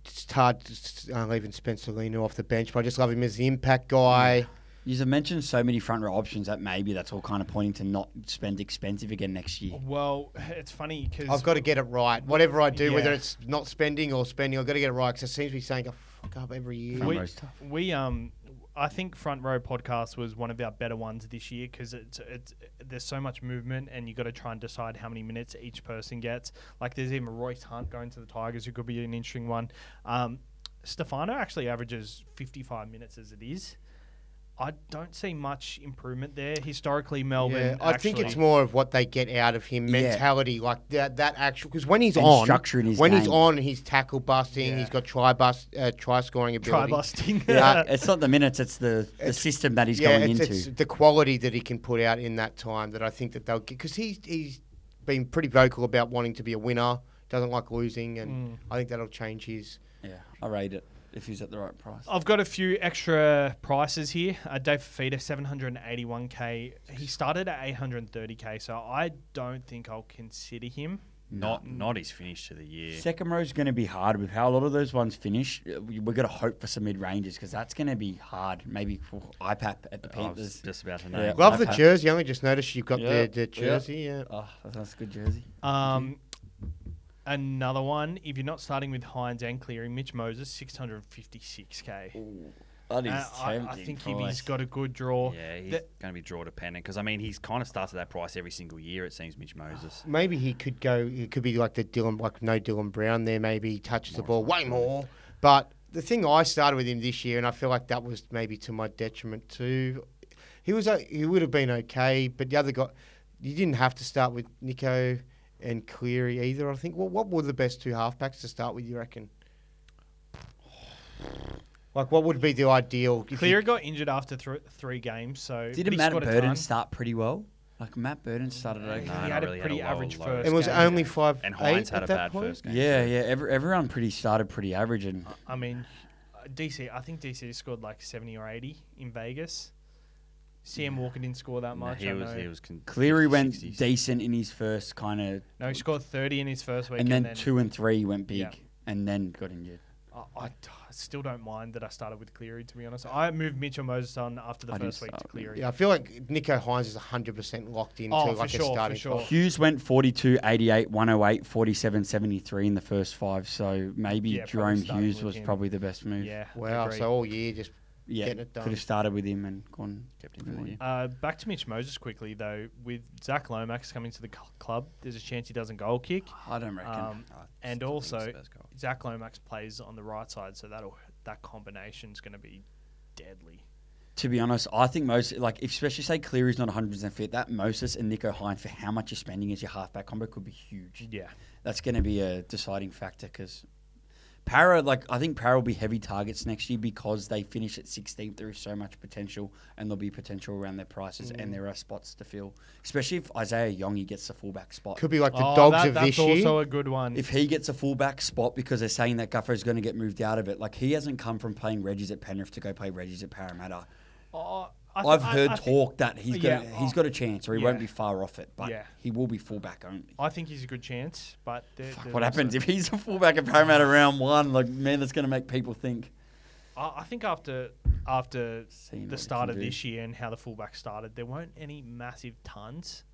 A: It's hard leaving Spencer Lino off the bench, but I just love him as the impact guy.
D: You've mentioned so many front row options that maybe that's all kind of pointing to not spend expensive again next year.
C: Well, it's funny because
A: I've got to get it right. Whatever I do,
C: Yeah.
A: whether it's not spending or spending, I've got to get it right because it seems to be saying a fuck up every year.
D: Front row's tough.
C: I think Front Row Podcast was one of our better ones this year because there's so much movement and you got to try and decide how many minutes each person gets. Like there's even Royce Hunt going to the Tigers, who could be an interesting one. Stefano actually averages 55 minutes as it is. I don't see much improvement there. Historically, Melbourne.
A: Yeah, I think it's
C: actually-
A: more of what they get out of him,
D: Yeah.
A: mentality, like that actual. Because when he's
D: And
A: on,
D: structure in his
A: when he's
D: game.
A: on, he's tackle busting.
C: Yeah.
A: He's got try scoring ability.
C: try busting.
D: It's not the minutes; it's the system that he's going into.
A: It's the quality that he can put out in that time that I think that they'll get. Because he's been pretty vocal about wanting to be a winner, doesn't like losing, and I think that'll change his.
D: Yeah, I rate it if he's at the right price.
C: I've got a few extra prices here. Dave Fafita, 781k. He started at 830k, so I don't think I'll consider him.
B: Not his finish to the year.
D: Second row is going to be hard with how a lot of those ones finish. We've got to hope for some mid-ranges because that's going to be hard. Maybe for IPAP at the
B: I was
D: Panthers.
B: just about to
D: Yeah.
B: name.
A: Love the
D: Okay.
A: jersey. I only just noticed you've got
D: Yeah.
A: the jersey. Yeah.
D: Oh, that's a good jersey.
C: Another one, if you're not starting with Hines and Cleary, Mitch Moses, 656k.
D: That is
C: I
D: tempting
C: think if
D: price.
C: he's got a good draw,
B: Yeah, he's
C: the-
B: going to be draw dependent because he's kind of starts at that price every single year. It seems Mitch Moses.
A: Maybe he could go. It could be like no Dylan Brown there. Maybe he touches the ball way more. But the thing I started with him this year, and I feel like that was maybe to my detriment too. He would have been okay, but the other guy, you didn't have to start with Nico and Cleary either. I think. What were the best two halfbacks to start with? You reckon? Like, what would be the ideal? if
C: Cleary
A: you-
C: got injured after three games, so but
D: Didn't
C: he
D: Matt
C: scored a
D: Burden
C: ton.
D: start pretty well? Like Matt Burden started okay.
C: He
B: No,
C: had
B: not
C: a
B: really.
C: pretty
B: Had a low-
C: average
B: low-
C: first.
A: and was
C: game.
A: only 5'8"
B: And Hines had
A: at
B: a
A: that
B: bad
A: point?
B: first game.
D: Yeah. Everyone pretty started pretty average, and
C: I mean, DC. I think DC scored like 70 or 80 in Vegas. CM Walker didn't score that
B: No,
C: much.
B: he
C: I
B: was.
C: know.
B: He was.
D: Cleary went
B: 60s.
D: decent in his first kind of,
C: No, he scored 30 in his first week,
D: and then 2 and 3 went big,
C: Yeah.
D: and then got injured.
C: I still don't mind that I started with Cleary, to be honest. I moved Mitchell Moses on after the
D: I did
C: first week to
D: start,
C: Cleary.
A: Yeah, I feel like Nico Hines is 100% locked into
C: Oh,
A: like
C: for
A: a
C: sure,
A: starting
C: for sure.
A: spot.
D: Hughes went 42, 88, 108, 47, 73 in the first 5. So maybe
C: Yeah, probably
D: Jerome
C: starting
D: Hughes
C: with
D: was
C: him.
D: probably the best move.
C: Yeah.
A: Wow,
C: agree.
A: so all year just
D: Yeah,
A: getting it done.
D: could have started with him and gone.
B: Kept him for the year.
C: Back to Mitch Moses quickly, though. With Zach Lomax coming to the club, there's a chance he doesn't goal kick.
D: I don't reckon.
B: Oh,
C: And
B: still think
C: also,
B: it's the best goal.
C: Zach Lomax plays on the right side, so that combination's going to be deadly.
D: To be honest, I think most, like, especially say Cleary's not 100% fit, that Moses and Nico Hines for how much you're spending as your halfback combo could be huge.
C: Yeah.
D: That's going to be a deciding factor because Para, like, I think Para will be heavy targets next year because they finish at 16th. There is so much potential, and there'll be potential around their prices, and there are spots to fill. Especially if Isaiah Yongi gets the fullback spot.
A: Could be like the Dogs of
C: that's
A: this
C: also
A: year.
C: a good one.
D: If he gets a fullback spot because they're saying that Guffer's going to get moved out of it, like, he hasn't come from playing Reggies at Penrith to go play Reggies at Parramatta. I've heard talk that he's got a chance, or he won't be far off it, but
C: Yeah.
D: he will be fullback only.
C: I think he's a good chance, but
D: What happens if he's a fullback at Parramatta round 1? Like, man, that's going to make people think.
C: I think after
D: Seeing
C: the
D: what he
C: start
D: can
C: of
D: do.
C: this year and how the fullback started, there weren't any massive tons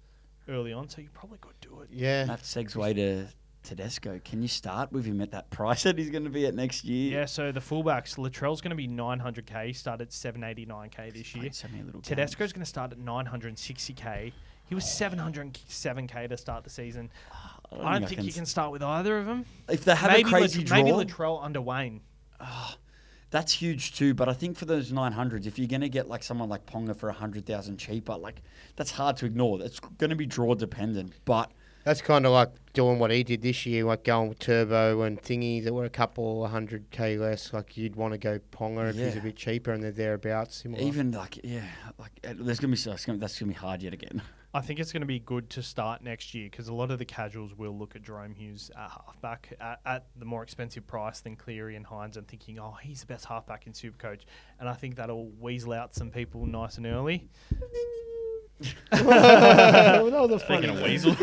C: early on, so you probably could do it.
A: Yeah.
D: That segue to Tedesco. Can you start with him at that price that he's going to be at next year?
C: Yeah, so the fullbacks, Latrell's going to be 900k, started 789k this year.
D: Played so many little
C: Tedesco's going to start at 960k. He was 707k to start the season. I don't think you can start with either of them.
D: If they have
C: maybe
D: a crazy draw,
C: maybe Latrell under Wayne.
D: that's huge too. But I think for those 900s, if you're going to get like someone like Ponga for 100,000 cheaper, like that's hard to ignore. That's going to be draw dependent. But
A: That's kind of like doing what he did this year, like going with Turbo and Thingy that were a couple 100k less. Like you'd want to go Ponga if he's
D: Yeah.
A: a bit cheaper and they're thereabouts. Similar.
D: even like there's going to be that's going to be hard yet again.
C: I think it's going to be good to start next year because a lot of the casuals will look at Jerome Hughes at halfback at the more expensive price than Cleary and Hines and thinking, oh, he's the best halfback in Supercoach. And I think that'll weasel out some people nice and early.
A: that was a funny.
B: Speaking of weasel,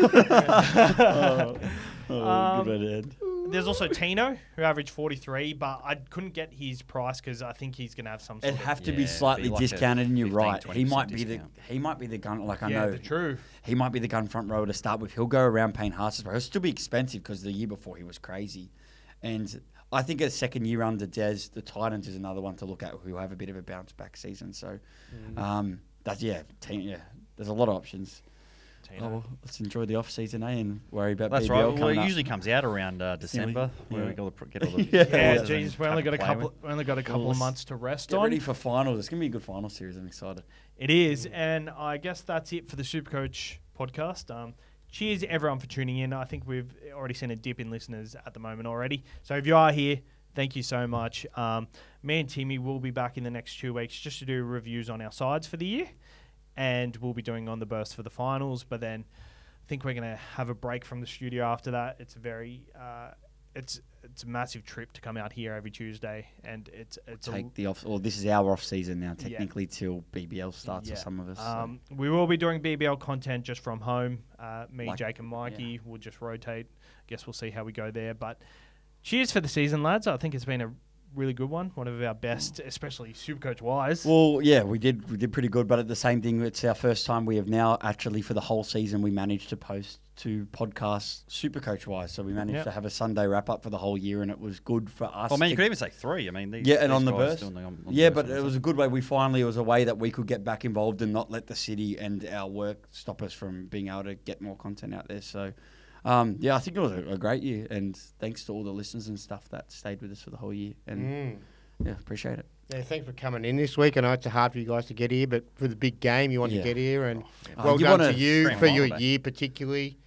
D: Good end.
C: There's also Tino, who averaged 43, but I couldn't get his price because I think he's going to have some sort
D: It'd
C: of...
D: have to be
B: Yeah,
D: slightly
B: be like a
D: discounted, and you're
B: 15,
D: right. He
B: 20%
D: might be
B: discount.
D: he might be the gun. Like I
C: Yeah,
D: know,
C: the true.
D: he might be the gun front row to start with. He'll go around paying Haas's, but he'll still be expensive because the year before he was crazy. And I think a second year under Des, the Titans is another one to look at who have a bit of a bounce back season. So that's there's a lot of options.
C: Tino.
D: well, let's enjoy the off season, and worry about
B: That's
D: BBL
B: right. Well,
D: coming
B: it
D: up.
B: usually comes out around December, where
D: Yeah.
B: we got to get all the
D: Yeah.
C: Yeah,
B: players
C: Jesus,
B: and
C: we only
B: have
C: got a
B: to play
C: couple.
B: with.
C: We only got a couple of
D: let's
C: months to rest
D: Get
C: on.
D: ready for finals. It's gonna be a good final series. I'm excited.
C: It is, and I guess that's it for the Supercoach podcast. Cheers everyone for tuning in. I think we've already seen a dip in listeners at the moment already. So if you are here, thank you so much. Me and Timmy will be back in the next 2 weeks just to do reviews on our sides for the year, and we'll be doing on the burst for the finals. But then I think we're going to have a break from the studio after that. It's a very it's a massive trip to come out here every Tuesday, and it's
D: Take the off. Or this is our off season now, technically till BBL starts for some of us. So.
C: We will be doing BBL content just from home. Me,
D: Like-
C: Jake, and Mikey will just rotate. Guess we'll see how we go there. But cheers for the season, lads. I think it's been a really good one of our best, especially Supercoach wise.
D: Well, yeah, we did pretty good, but at the same thing, it's our first time we have now actually for the whole season we managed to post 2 podcasts Supercoach wise. So we managed to have a Sunday wrap up for the whole year, and it was good for us.
B: Well, man, you
D: to-
B: could even say 3. I mean, these,
D: Yeah, and
B: these
D: on the
B: guys
D: burst.
B: doing on the
D: Yeah,
B: burst
D: but
B: on
D: it
B: the
D: was a good way. It was a way that we could get back involved and not let the city and our work stop us from being able to get more content out there. So, yeah, I think it was a great year, and thanks to all the listeners and stuff that stayed with us for the whole year. And yeah, appreciate it.
A: Yeah, thanks for coming in this week. I know it's hard for you guys to get here, but for the big game, you want to get here, and well
D: you
A: done
D: wanna
A: to you
B: scream
A: for your
B: holiday.
A: year particularly.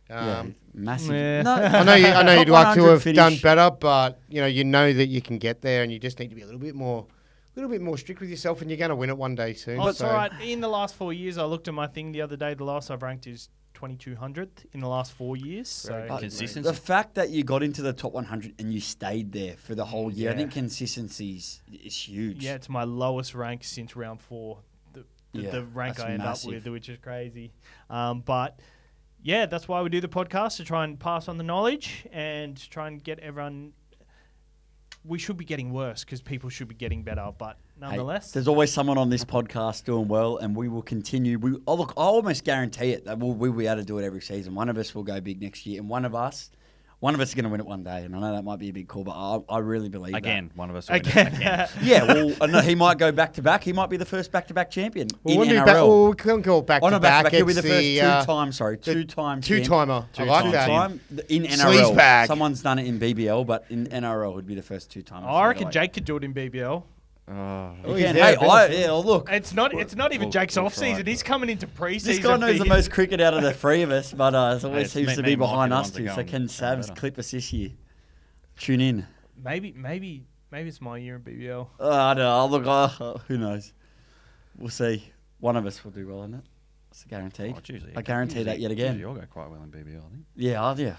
D: Yeah, massive.
C: yeah.
D: No,
A: I know
D: top
A: you'd like to
D: 100
A: have done
D: finish.
A: better, but you know that you can get there, and you just need to be a little bit more strict with yourself, and you're going to win it one day soon.
C: Oh, it's
A: so.
C: all right. In the last 4 years, I looked at my thing the other day. The last I've ranked is 2200th in the last 4 years. So
B: Consistency.
D: The fact that you got into the top 100 and you stayed there for the whole year, I
C: Yeah.
D: think consistency is huge.
C: yeah, it's my lowest rank since round 4. The rank
D: that's
C: I end
D: massive.
C: up with, which is crazy. But yeah, that's why we do the podcast, to try and pass on the knowledge and try and get everyone. We should be getting worse because people should be getting better, but
D: Hey,
C: nonetheless,
D: there's always someone on this podcast doing well, and we will continue. I almost guarantee it that we'll be able to do it every season. One of us will go big next year, and one of us is going to win it one day. And I know that might be a big call, but I really believe
B: Again,
D: that.
B: one of us. Will win it
C: again,
B: again.
D: Yeah, well, I know he might go back to back. He might be the first back-to-back champion in
A: Well,
D: NRL.
A: we can't go back
D: Oh,
A: to
D: no,
A: back.
D: back-to-back. He'll be the
A: It's
D: first two-time
A: two-timer. I like that.
D: Two-time in
A: Sleaze
D: NRL.
A: bag.
D: Someone's done it in BBL, but in NRL would be the first two-timer.
C: I reckon Jake could do it in BBL.
B: Oh.
A: he's
D: Again,
A: there,
D: look.
C: It's not even Jake's
B: we'll
C: off season.
B: try.
C: He's coming into pre-season.
D: This guy knows
C: for
D: the
C: his-
D: most cricket out of the 3 of us, but it always
B: it's
D: seems
B: me-
D: to
B: me
D: be
B: and Mike
D: behind
B: are the
D: us
B: ones that
D: two.
B: go
D: So
B: and
D: can
B: do
D: Savs
B: better.
D: clip us this year? Tune in.
C: Maybe it's my year in BBL.
D: I don't know. Look, who knows? We'll see. One of us will do well in it. That's guaranteed.
B: Oh, it's usually-
D: I guarantee that yet again.
B: Usually you'll go quite well in BBL, I think.
D: Yeah, I do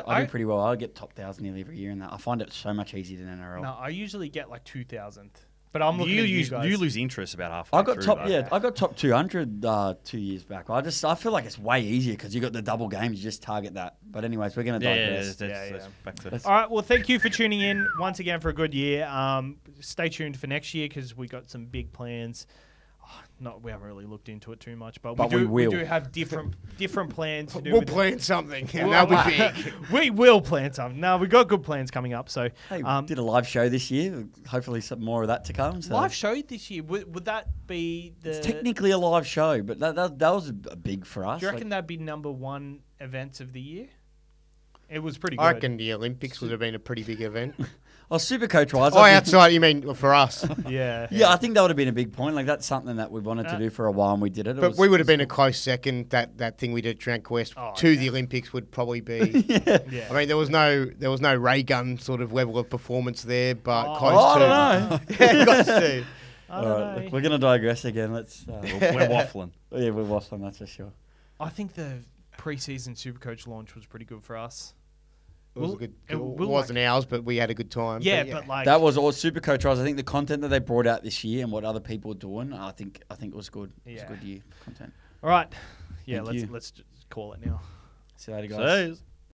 C: I-
D: pretty well. I get top 1,000 nearly every year, and that I find it so much easier than NRL.
C: No, I usually get like 2,000. But I'm looking
B: You
C: at you guys.
B: lose interest about halfway
D: I got
B: through,
D: top,
B: though.
D: I got top 200 2 years back. I feel like it's way easier because you got the double games. You just target that. But anyways, we're gonna digress.
B: That's back to
C: All right. Well, thank you for tuning in once again for a good year. Stay tuned for next year because we got some big plans. We haven't really looked into it too much, but
D: we
C: we
D: will.
C: do have different plans to do.
A: We'll
C: with
A: plan something, and
C: Well,
A: that'll be big.
C: We will plan something. No, we got good plans coming up. So,
D: Hey, we did a live show this year. Hopefully, some more of that to come. So.
C: live show this year. Would that be the?
D: It's technically a live show, but that was a big for us.
C: Do you reckon that'd be #1 events of the year? It was pretty good.
A: I reckon the Olympics would have been a pretty big event.
D: Supercoach wise.
A: Oh, outside, you mean for us?
C: Yeah.
D: Yeah, I think that would have been a big point. Like that's something that we wanted to do for a while, and we did it.
A: But we would have been a close second. That thing we did at Trent Quest to the Olympics would probably be.
C: Yeah.
A: I mean, there was no ray gun sort of level of performance there, but
C: Oh,
A: close
D: I
A: to.
D: don't know.
A: Yeah, close to.
C: I
D: All
C: don't
D: right,
C: know.
D: we're gonna digress again. Let's.
B: We're waffling.
D: Yeah, we're waffling. That's for sure.
C: I think the pre-season Supercoach launch was pretty good for us.
A: It was
C: We'll-
A: a good.
C: it
A: It
C: will
A: wasn't ours, but we had a good time.
C: Yeah, but like
D: That was all Supercoach wise. I think the content that they brought out this year and what other people were doing, I think it was good. It was a
C: Yeah.
D: good year for content.
C: all right. Yeah,
D: Thank you.
C: let's just call it now.
D: See you later, guys.
B: Says.